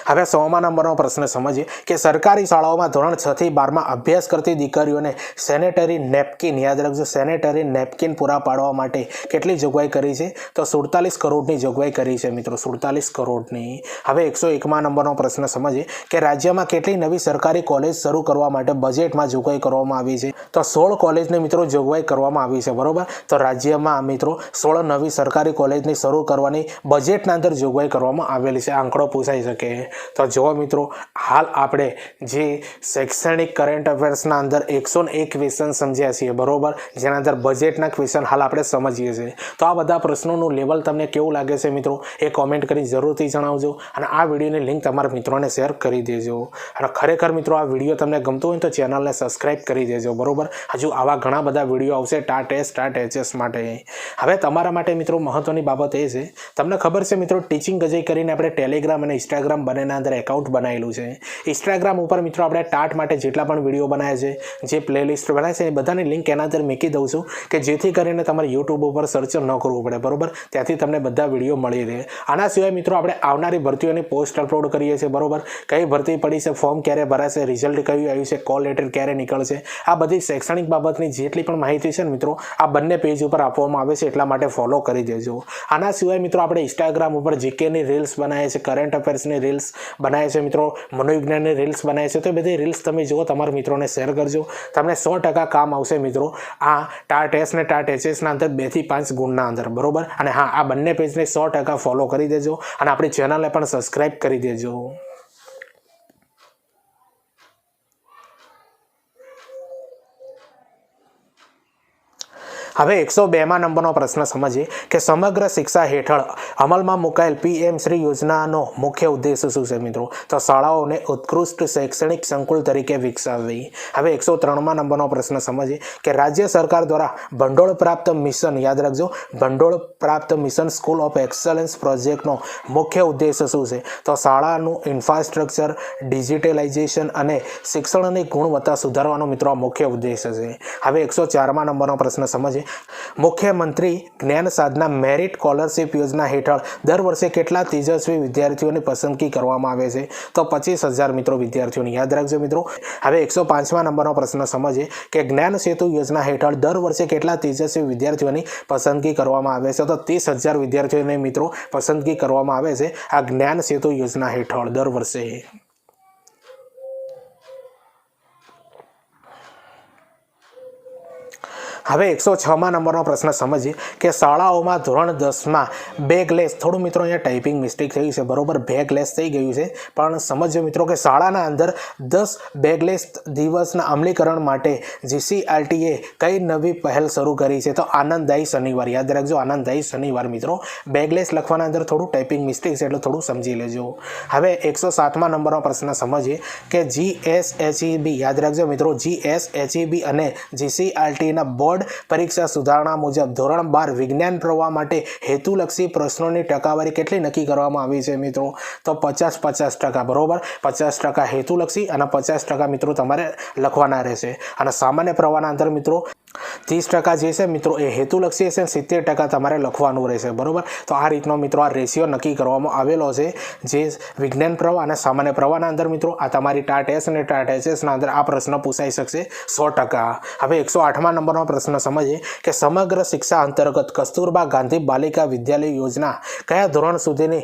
હવે 100મા નંબરનો પ્રશ્ન સમજીએ કે સરકારી શાળાઓમાં ધોરણ 6 થી 12માં અભ્યાસ કરતી દીકરીઓને સેનેટરી નેપકિન. યાદ રાખજો, સેનેટરી નેપકિન પૂરા પાડવા માટે કેટલી જોગવાઈ કરી છે? તો 47 કરોડની જોગવાઈ કરી છે મિત્રો, 47 કરોડની. હવે 101મા નંબરનો પ્રશ્ન સમજીએ કે રાજ્યમાં કેટલી નવી સરકારી કોલેજ શરૂ કરવા માટે બજેટમાં જોગવાઈ કરવામાં આવી છે? તો 16 કોલેજની મિત્રો જોગવાઈ કરવામાં આવી છે. બરોબર, તો રાજ્યમાં મિત્રો 16 નવી સરકારી કોલેજની શરૂ કરવાની બજેટના અંદર જોગવાઈ કરવામાં આવેલી છે. આંકડો પૂછાઈ શકે. તો જો મિત્રો હાલ આપણે જે શૈક્ષણિક કરંટ અફેર્સના અંદર 101 ક્વેશ્ચન સમજ્યા છીએ, બરોબર, જેના અંદર બજેટના ક્વેશ્ચન હાલ આપણે સમજીએ છીએ. તો આ બધા પ્રશ્નોનું લેવલ તમને કેવું લાગે છે મિત્રો એ કોમેન્ટ કરી જરૂરથી જણાવજો અને આ વિડીયોની લિંક તમારા મિત્રોને શેર કરી દેજો. અને ખરેખર મિત્રો આ વિડીયો તમને ગમતો હોય તો ચેનલને સબસ્ક્રાઈબ કરી દેજો, બરોબર. હજુ આવા ઘણા બધા વિડીયો આવશે ટાટ એચએસ માટે. હવે તમારા માટે મિત્રો મહત્વની બાબત એ છે, તમને ખબર છે મિત્રો ટીચિંગ ગજઈ કરીને આપણે ટેલિગ્રામ અને ઇન્સ્ટાગ્રામ બંનેના અંદર એકાઉન્ટ બનાવેલું છે. ઇન્સ્ટાગ્રામ ઉપર મિત્રો આપણે ટાટ માટે જેટલા પણ વિડીયો બનાવ્યા છે, જે પ્લેલિસ્ટ બનાવે છે, એ બધાની લિંક એના અંદર મૂકી દઉં છું કે જેથી કરીને તમારે યુટ્યુબ ઉપર સર્ચ ન કરવું પડે, બરોબર. ત્યાંથી તમને બધા વિડીયો મળી રહે. આના સિવાય મિત્રો આપણે આવનારી ભરતીઓની પોસ્ટ અપલોડ કરીએ છીએ, બરોબર. કઈ ભરતી પડી છે, ફોર્મ ક્યારે ભરાશે, રિઝલ્ટ કયું આવ્યું છે, કોલ લેટર ક્યારે નીકળશે, આ બધી શૈક્ષણિક બાબતની જેટલી પણ માહિતી છે ને મિત્રો આ બંને પેજ ઉપર આપવામાં આવે છે, એટલા માટે ફોલો કરી દેજો. આના સિવાય મિત્રો આપણે ઇન્સ્ટાગ્રામ ઉપર જીકેની રીલ્સ બનાવે છે, કરંટ અફેર્સની રીલ્સ બનાવે છે મિત્રો, મનોવિજ્ઞાનની રીલ્સ બનાવે છે. તો એ બધી રીલ્સ તમે જુઓ, તમારા મિત્રોને શેર કરજો, તમને 100% કામ આવશે મિત્રો આ ટાટ એસ ને ટાટ એચએસના અંદર 2 થી 5 ગુણના અંદર, બરોબર. અને હા, આ બંને પેજને 100% ફોલો કરી દેજો અને આપણી ચેનલને પણ સબસ્ક્રાઈબ કરી દેજો. હવે 102માં નંબરનો પ્રશ્ન સમજીએ કે સમગ્ર શિક્ષા હેઠળ અમલમાં મુકાયેલ PM શ્રી યોજનાનો મુખ્ય ઉદ્દેશ શું છે મિત્રો? તો શાળાઓને ઉત્કૃષ્ટ શૈક્ષણિક સંકુલ તરીકે વિકસાવવી. હવે 103માં નંબરનો પ્રશ્ન સમજીએ કે રાજ્ય સરકાર દ્વારા ભંડોળ પ્રાપ્ત મિશન, યાદ રાખજો, ભંડોળ પ્રાપ્ત મિશન સ્કૂલ ઓફ એક્સલન્સ પ્રોજેક્ટનો મુખ્ય ઉદ્દેશ શું છે? તો શાળાનું ઇન્ફ્રાસ્ટ્રક્ચર, ડિજિટલાઇઝેશન અને શિક્ષણની ગુણવત્તા સુધારવાનો મિત્રો મુખ્ય ઉદ્દેશ છે. હવે 104માં નંબરનો પ્રશ્ન સમજીએ મુખ્યમંત્રી જ્ઞાન સાધના મેરિટ સ્કોલરશિપ યોજના હેઠળ દર વર્ષે કેટલા તેજસ્વી વિદ્યાર્થીઓની પસંદગી કરવામાં આવે છે? તો 25,000 મિત્રો વિદ્યાર્થીઓની, યાદ રાખજો મિત્રો. હવે 105માં નંબરનો પ્રશ્ન સમજીએ કે જ્ઞાન સેતુ યોજના હેઠળ દર વર્ષે કેટલા તેજસ્વી વિદ્યાર્થીઓની પસંદગી કરવામાં આવે છે? તો 30,000 વિદ્યાર્થીઓની મિત્રો પસંદગી કરવામાં આવે છે આ જ્ઞાન સેતુ યોજના હેઠળ દર વર્ષે. હવે 106માં નંબરનો પ્રશ્ન સમજીએ કે શાળાઓમાં ધોરણ 10માં બેગલેસ, થોડું મિત્રો અહીંયા ટાઈપિંગ મિસ્ટેક થઈ છે, બરોબર, બેગલેસ થઈ ગયું છે, પણ સમજો મિત્રો કે શાળાના અંદર 10 બેગલેસ દિવસના અમલીકરણ માટે GCRTએ કઈ નવી પહેલ શરૂ કરી છે? તો આનંદદાયી શનિવાર, યાદ રાખજો, આનંદદાયી શનિવાર મિત્રો. બેગલેસ લખવાના અંદર થોડું ટાઈપિંગ મિસ્ટેક છે એટલે થોડું સમજી લેજો. હવે 107માં નંબરનો પ્રશ્ન સમજીએ કે GSHEB, યાદ રાખજો મિત્રો, GSHEB અને GCRTના બોર્ડ પરીક્ષા સુધારણા મુજબ ધોરણ 12 વિજ્ઞાન પ્રવાહ માટે હેતુલક્ષી પ્રશ્નોની ટકાવારી કેટલી નક્કી કરવામાં આવી છે મિત્રો? તો 50-50%, બરોબર. 50% હેતુલક્ષી અને 50% મિત્રો તમારે લખવાના રહેશે. અને સામાન્ય પ્રવાહના અંદર મિત્રો 30% જે છે મિત્રો એ હેતુલક્ષી હશે, 70% તમારે લખવાનું રહેશે, બરોબર. તો આ રીતનો મિત્રો આ રેશિયો નક્કી કરવામાં આવેલો છે જે વિજ્ઞાન પ્રવાહ અને સામાન્ય પ્રવાહના અંદર મિત્રો. આ તમારી ટાટ એસ અને ટાટ એચએસના અંદર આ પ્રશ્ન પૂછાઈ શકશે 100%. હવે 108માં નંબરનો પ્રશ્ન સમજીએ કે સમગ્ર શિક્ષા અંતર્ગત કસ્તુરબા ગાંધી બાલિકા વિદ્યાલય યોજના કયા ધોરણ સુધીની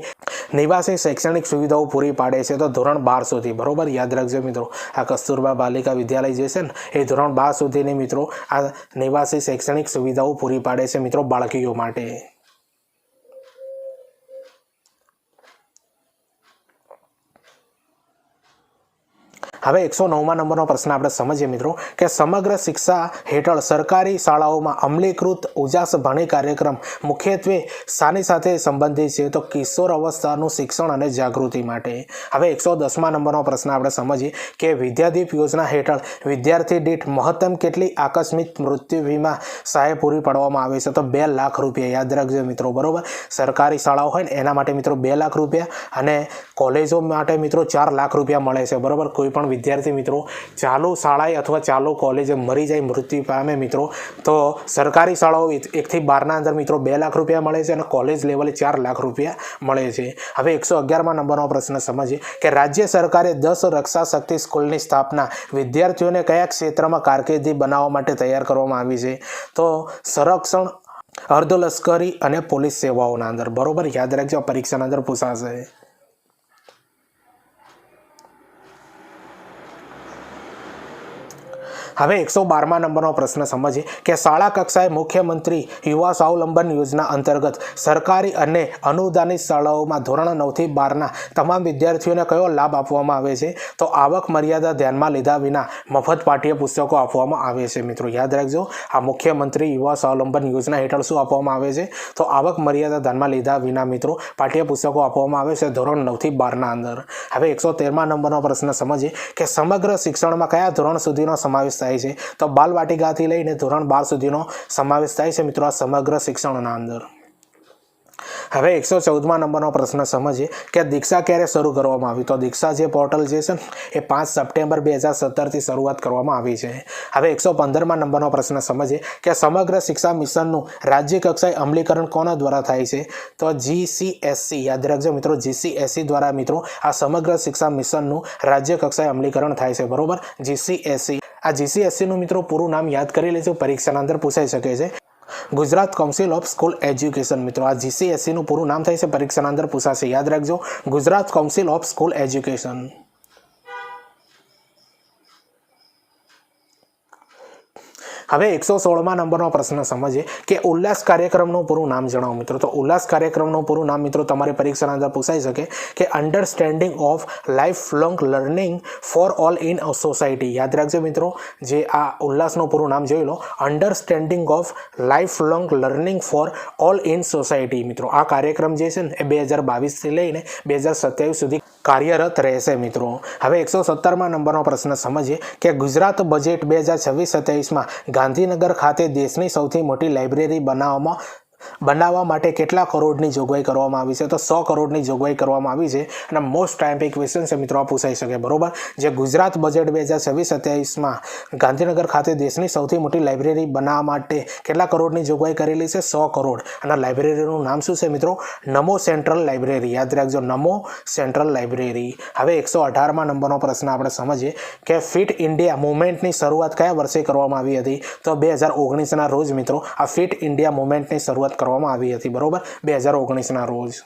નિવાસી શૈક્ષણિક સુવિધાઓ પૂરી પાડે છે? તો ધોરણ 12 સુધી, બરોબર, યાદ રાખજો મિત્રો. આ કસ્તુરબા બાલિકા વિદ્યાલય જે છે ને એ ધોરણ 12 સુધીની મિત્રો આ નિવાસી શૈક્ષણિક સુવિધાઓ પૂરી પાડે છે મિત્રો બાળકીઓ માટે. હવે 109માં નંબરનો પ્રશ્ન આપણે સમજીએ મિત્રો કે સમગ્ર શિક્ષા હેઠળ સરકારી શાળાઓમાં અમલીકૃત ઉજાસ ભણી કાર્યક્રમ મુખ્યત્વે શાની સાથે સંબંધિત છે? તો કિશોર અવસ્થાનું શિક્ષણ અને જાગૃતિ માટે. હવે 110માં નંબરનો પ્રશ્ન આપણે સમજીએ કે વિદ્યાદીપ યોજના હેઠળ વિદ્યાર્થી દીઠ મહત્તમ કેટલી આકસ્મિક મૃત્યુ વીમા સહાય પૂરી પાડવામાં આવે છે? તો 2 લાખ રૂપિયા, યાદ રાખજો મિત્રો, બરોબર. સરકારી શાળાઓ હોય ને એના માટે મિત્રો 2 લાખ રૂપિયા અને કોલેજો માટે મિત્રો 4 લાખ રૂપિયા મળે છે, બરોબર. કોઈ પણ વિદ્યાર્થી મિત્રો ચાલુ શાળાએ અથવા ચાલુ કોલેજે મરી જાય, મૃત્યુ પામે મિત્રો, તો સરકારી શાળાઓ 1 થી 12ના અંદર મિત્રો 2 લાખ રૂપિયા મળે છે અને કોલેજ લેવલે 4 લાખ રૂપિયા મળે છે. હવે 111માં નંબરનો પ્રશ્ન સમજીએ કે રાજ્ય સરકારે 10 રક્ષા શક્તિ સ્કૂલની સ્થાપના વિદ્યાર્થીઓને કયા ક્ષેત્રમાં કારકિર્દી બનાવવા માટે તૈયાર કરવામાં આવી છે? તો સંરક્ષણ, અર્ધલશ્કરી અને પોલીસ સેવાઓના અંદર, બરોબર, યાદ રાખજો, પરીક્ષાના અંદર પૂછાશે. હવે 112મા નંબરનો પ્રશ્ન સમજીએ કે શાળા કક્ષાએ મુખ્યમંત્રી યુવા સ્વાવલંબન યોજના અંતર્ગત સરકારી અને અનુદાનિત શાળાઓમાં ધોરણ 9 થી 12ના તમામ વિદ્યાર્થીઓને કયો લાભ આપવામાં આવે છે? તો આવક મર્યાદા ધ્યાનમાં લીધા વિના મફત પાઠ્યપુસ્તકો આપવામાં આવે છે. મિત્રો યાદ રાખજો, આ મુખ્યમંત્રી યુવા સ્વાવલંબન યોજના હેઠળ શું આપવામાં આવે છે? તો આવક મર્યાદા ધ્યાનમાં લીધા વિના મિત્રો પાઠ્યપુસ્તકો આપવામાં આવે છે ધોરણ 9 થી 12ના અંદર. હવે 113મા નંબરનો પ્રશ્ન સમજીએ કે સમગ્ર શિક્ષણમાં કયા ધોરણ સુધીનો સમાવેશ થાય છે? તો બાલવાટિકાથી લઈને ધોરણ 12 સુધીનો સમાવેશ થાય છે મિત્રો આ સમગ્ર શિક્ષણના અંદર. હવે 114મા નંબરનો પ્રશ્ન સમજીએ કે દીક્ષા ક્યારે શરૂ કરવામાં આવી? તો દીક્ષા જે પોર્ટલ જે છે એ 5 સપ્ટેમ્બર 2017થી શરૂઆત કરવામાં આવી છે. હવે 115મા નંબરનો પ્રશ્ન સમજીએ કે સમગ્ર શિક્ષા મિશનનું રાજ્ય કક્ષાએ અમલીકરણ કોના દ્વારા થાય છે? તો GCSE, યાદ રાખજો મિત્રો, GCSE દ્વારા મિત્રો આ સમગ્ર શિક્ષા મિશનનું રાજ્ય કક્ષાએ અમલીકરણ થાય છે. બરોબર, GCSE. આ GCSEનું મિત્રો પૂરું નામ યાદ કરી લેજો, પરીક્ષાના અંદર પૂછાઈ શકે છે. Gujarat council of school education. મિત્રો આ GCSEનું પૂરું નામ થાય છે, પરીક્ષાના અંદર પૂછાશે, યાદ રાખજો, Gujarat council of school education. હવે 116મા નંબરનો પ્રશ્ન સમજીએ કે ઉલ્લાસ કાર્યક્રમનું પૂરું નામ જણાવો મિત્રો. તો ઉલ્લાસ કાર્યક્રમનું પૂરું નામ મિત્રો તમારી પરીક્ષાના અંદર પૂછાઈ શકે કે understanding of life long learning for all in society. યાદ રાખજો મિત્રો, જે આ ઉલ્લાસનું પૂરું નામ જોઈ લો, understanding of life long learning for all in society. મિત્રો આ કાર્યક્રમ જે છે ને એ 2022થી લઈને 2027 સુધી કાર્યરત રહેશે મિત્રો. હવે 117મા નંબરનો પ્રશ્ન સમજીએ કે ગુજરાત બજેટ 2026-27માં ગાંધીનગર ખાતે દેશની સૌથી મોટી લાઇબ્રેરી બનાવવા માટે કેટલા કરોડની જોગવાઈ કરવામાં આવી છે? તો 100 કરોડની જોગવાઈ કરવામાં આવી છે. અને મોસ્ટ ટાઈમ્પી ક્વેશ્ચન છે મિત્રો, આ પૂછાઈ શકે. બરોબર, જે ગુજરાત બજેટ 2026-27માં ગાંધીનગર ખાતે દેશની સૌથી મોટી લાઇબ્રેરી બનાવવા માટે કેટલા કરોડની જોગવાઈ કરેલી છે? 100 કરોડ. અને લાઇબ્રેરીનું નામ શું છે મિત્રો? નમો સેન્ટ્રલ લાઇબ્રેરી. યાદ રાખજો, નમો સેન્ટ્રલ લાઇબ્રેરી. હવે 118મા નંબરનો પ્રશ્ન આપણે સમજીએ કે ફિટ ઇન્ડિયા મુવમેન્ટની શરૂઆત કયા વર્ષે કરવામાં આવી હતી? તો 2019ના રોજ મિત્રો આ ફિટ ઇન્ડિયા મુવમેન્ટની શરૂઆત કરવામાં આવી હતી. બરોબર, 2019ના રોજ.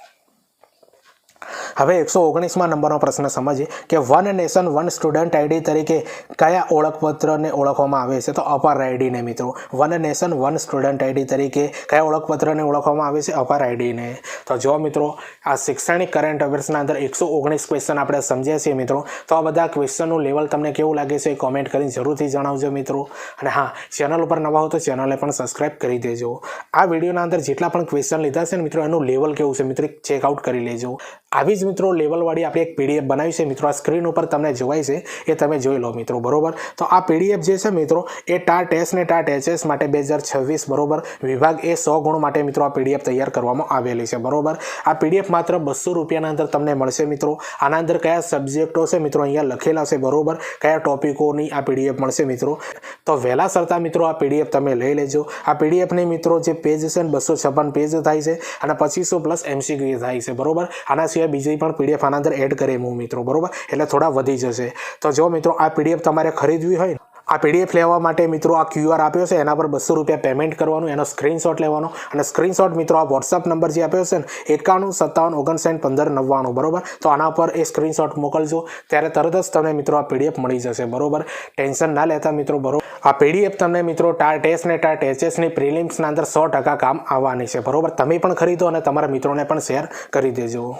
હવે 119મા નંબરનો પ્રશ્ન સમજીએ કે one nation one student ID તરીકે કયા ઓળખપત્રને ઓળખવામાં આવે છે? તો અપાર આઈડીને મિત્રો. One nation one student ID તરીકે કયા ઓળખપત્રને ઓળખવામાં આવે છે? અપાર આઈડીને. તો જો મિત્રો આ શૈક્ષણિક કરંટ અફેર્સના અંદર 119 ક્વેશ્ચન આપણે સમજ્યા છીએ મિત્રો. તો આ બધા ક્વેશ્ચનનું લેવલ તમને કેવું લાગે છે કોમેન્ટ કરીને જરૂરથી જણાવજો મિત્રો. અને હા, ચેનલ ઉપર નવા હો તો ચેનલને પણ સબસ્ક્રાઈબ કરી દેજો. આ વિડીયોના અંદર જેટલા પણ ક્વેશ્ચન લીધા છે ને મિત્રો, એનું લેવલ કેવું છે મિત્રો ચેકઆઉટ કરી લેજો. આવી જ મિત્રો લેવલવાળી આપણે એક PDF બનાવી છે મિત્રો, આ સ્ક્રીન ઉપર તમને જોવાય છે, એ તમે જોઈ લો મિત્રો. બરોબર, તો આ PDF જે છે મિત્રો એ ટાટ એસ ને ટાટ HS માટે 2026 બરોબર વિભાગ એ 100 ગુણ માટે મિત્રો આ PDF તૈયાર કરવામાં આવેલી છે. બરોબર, આ PDF માત્ર 200 રૂપિયાના અંદર તમને મળશે મિત્રો. આના અંદર કયા સબ્જેક્ટો છે મિત્રો અહીંયા લખેલા છે. બરોબર, કયા ટોપિકોની આ PDF મળશે મિત્રો. તો વહેલા સરતા મિત્રો આ PDF તમે લઈ લેજો. આ PDFની મિત્રો જે પેજ છે ને 256 પેજ થાય છે અને 2500+ MCQ થાય છે. બરોબર, આના સિવાય બીજી પણ PDF આના અંદર એડ કરે હું મિત્રો. બરોબર, એટલે થોડા વધી જશે. તો જો મિત્રો આ PDF તમારે ખરીદવી હોય, આ PDF લેવા માટે મિત્રો આ QR આપ્યો છે, એના પર 200 રૂપિયા પેમેન્ટ કરવાનું, એનો સ્ક્રીનશોટ લેવાનો અને સ્ક્રીનશોટ મિત્રો આ WhatsApp નંબર જે આપ્યો છે ને 91 57 59 15 99. બરોબર, તો આના પર એ સ્ક્રીનશોટ મોકલજો, ત્યારે તરત જ તમને મિત્રો આ PDF મળી જશે. બરોબર, ટેન્શન ના લેતા મિત્રો. બરોબર, આ PDF તમને મિત્રો ટાટ એસ ને ટાટ HSની પ્રિલિમ્સના અંદર 100% કામ આવવાની છે. બરોબર, તમે પણ ખરીદો અને તમારા મિત્રોને પણ શેર કરી દેજો.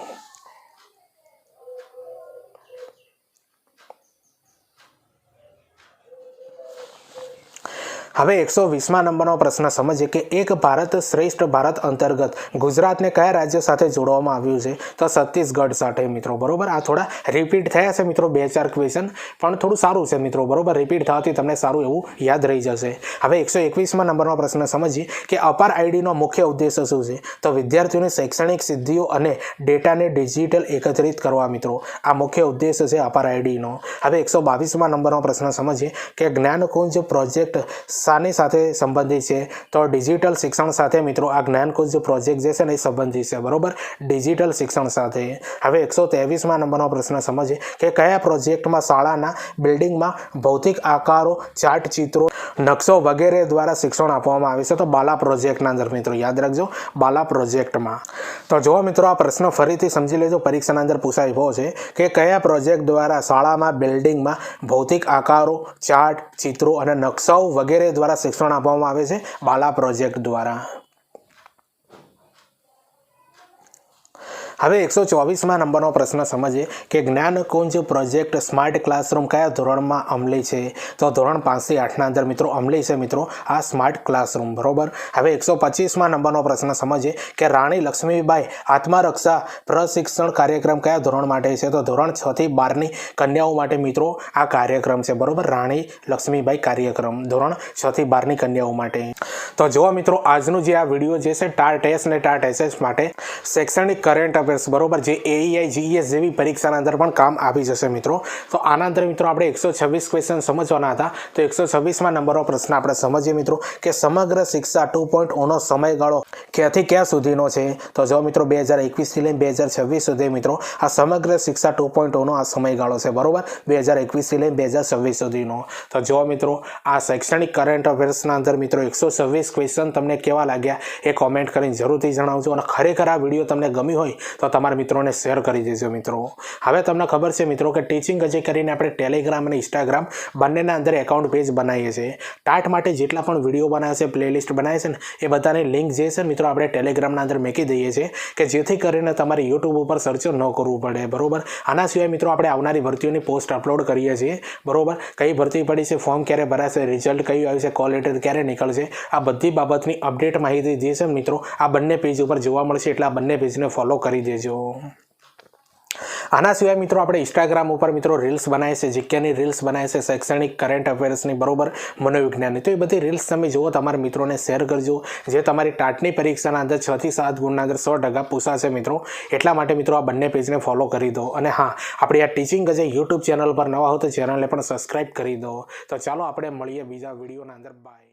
હવે 120મા નંબરનો પ્રશ્ન સમજીએ કે એક ભારત શ્રેષ્ઠ ભારત અંતર્ગત ગુજરાતને કયા રાજ્ય સાથે જોડવામાં આવ્યું છે? તો છત્તીસગઢ સાથે મિત્રો. બરોબર, આ થોડા રિપીટ થયા છે મિત્રો, 2-4 ક્વેશ્ચન, પણ થોડું સારું છે મિત્રો. બરોબર, રિપીટ થવાથી તમને સારું એવું યાદ રહી જશે. હવે 121મા નંબરનો પ્રશ્ન સમજીએ કે અપાર આઈડીનો મુખ્ય ઉદ્દેશ શું છે? તો વિદ્યાર્થીઓની શૈક્ષણિક સિદ્ધિઓ અને ડેટાને ડિજિટલ એકત્રિત કરવા મિત્રો. આ મુખ્ય ઉદ્દેશ છે અપાર આઈડીનો. હવે 122મા નંબરનો પ્રશ્ન સમજીએ કે જ્ઞાનકુંજ પ્રોજેક્ટ શાની સાથે સંબંધિત છે? તો ડિજિટલ શિક્ષણ સાથે મિત્રો આ જ્ઞાનકુંજ પ્રોજેક્ટ જે છે ને એ સંબંધિત છે. બરોબર, ડિજિટલ શિક્ષણ સાથે. હવે 123મા નંબરનો પ્રશ્ન સમજીએ કે કયા પ્રોજેક્ટમાં શાળાના બિલ્ડિંગમાં ભૌતિક આકારો, ચાર્ટ ચિત્રો નકશો વગેરે દ્વારા શિક્ષણ આપવામાં આવે છે. તો બાલા પ્રોજેક્ટના અંદર મિત્રો યાદ રાખજો, બાલા પ્રોજેક્ટમાં. તો જો મિત્રો આ પ્રશ્ન ફરીથી સમજી લેજો, પરીક્ષાના અંદર પૂછાય એવો છે કે કયા પ્રોજેક્ટ દ્વારા શાળામાં બિલ્ડિંગમાં ભૌતિક આકારો, ચાર્ટ, ચિત્રો અને નકશાઓ વગેરે દ્વારા શિક્ષણ આપવામાં આવે છે? બાલા પ્રોજેક્ટ દ્વારા. હવે 124માં નંબરનો પ્રશ્ન સમજીએ કે જ્ઞાનકુંજ પ્રોજેક્ટ સ્માર્ટ ક્લાસરૂમ કયા ધોરણમાં અમલી છે? તો ધોરણ 5 થી 8ના અંદર મિત્રો અમલી છે મિત્રો આ સ્માર્ટ ક્લાસરૂમ, બરોબર. હવે 125માં નંબરનો પ્રશ્ન સમજીએ કે રાણી લક્ષ્મીબાઈ આત્મરક્ષા પ્રશિક્ષણ કાર્યક્રમ કયા ધોરણ માટે છે? તો ધોરણ 6 થી 12ની કન્યાઓ માટે મિત્રો આ કાર્યક્રમ છે, બરોબર. રાણી લક્ષ્મીબાઈ કાર્યક્રમ ધોરણ 6 થી 12ની કન્યાઓ માટે. તો જો મિત્રો આજનું જે આ વિડીયો જે છે ટાર ટેસ્ટ અને ટાર એસએસ માટે શૈક્ષણિક કરંટ બરોબર, જે AEI GES જેવી પરીક્ષાના અંદર પણ કામ આવી જશે મિત્રો. તો આના અંદર મિત્રો આપણે 126 ક્વેશ્ચન સમજવાના હતા. તો 126માં નંબરનો પ્રશ્ન આપણે સમજીએ મિત્રો કે સમગ્ર શિક્ષા 2.0નો સમયગાળો ક્યાંથી ક્યાં સુધીનો છે? તો જો મિત્રો 2021 થી લઈને 2026 સુધી મિત્રો આ સમગ્ર શિક્ષા 2.0નો આ સમયગાળો છે, બરોબર. 2021 થી લઈને 2026 સુધીનો. તો જો મિત્રો આ શૈક્ષણિક કરંટ અફેર્સના અંદર મિત્રો 126 ક્વેશ્ચન તમને કેવા લાગ્યા એ કોમેન્ટ કરીને જરૂરથી જણાવજો. અને ખરેખર આ વિડીયો તમને ગમી હોય તો તમારા મિત્રોને શેર કરી દેજો મિત્રો. હવે તમને ખબર છે મિત્રો કે ટીચિંગ અજય કરીને આપણે ટેલિગ્રામ અને ઇન્સ્ટાગ્રામ બંનેના અંદર એકાઉન્ટ પેજ બનાવીએ છીએ. ટાટ માટે જેટલા પણ વિડીયો બનાવે છે, પ્લેલિસ્ટ બનાવે છે ને એ બધાની લિંક જે છે મિત્રો આપણે ટેલિગ્રામના અંદર મૂકી દઈએ છીએ કે જેથી કરીને તમારે યુટ્યુબ ઉપર સર્ચ ન કરવું પડે, બરોબર. આના સિવાય મિત્રો આપણે આવનારી ભરતીઓની પોસ્ટ અપલોડ કરીએ છીએ, બરોબર. કઈ ભરતી પડી છે, ફોર્મ ક્યારે ભરાશે, રિઝલ્ટ કયું આવ્યું છે, કોલ લેટર ક્યારે નીકળશે, આ બધી બાબતની અપડેટ માહિતી જે છે મિત્રો આ બંને પેજ ઉપર જોવા મળશે. એટલે આ બંને પેજને ફોલો કરી દેજો. આના સિવાય મિત્રો આપણે ઇન્સ્ટાગ્રામ ઉપર મિત્રો રીલ્સ બનાવે છે, જીકેની રીલ્સ બનાવે છે, શૈક્ષણિક કરંટ અફેર્સની, બરોબર, મનોવિજ્ઞાનની. તો એ બધી રીલ્સ તમે જુઓ, તમારા મિત્રોને શેર કરજો. જે તમારી ટાટની પરીક્ષાના અંદર 6 થી 7 ગુણના અંદર 100% પૂછાશે મિત્રો. એટલા માટે મિત્રો આ બંને પેજને ફોલો કરી દો. અને હા, આપણી આ ટીચિંગ અજય યુટ્યુબ ચેનલ પર નવા હો તો ચેનલને પણ સબસ્ક્રાઈબ કરી દો. તો ચાલો આપણે મળીએ બીજા વિડીયોના અંદર. બાય.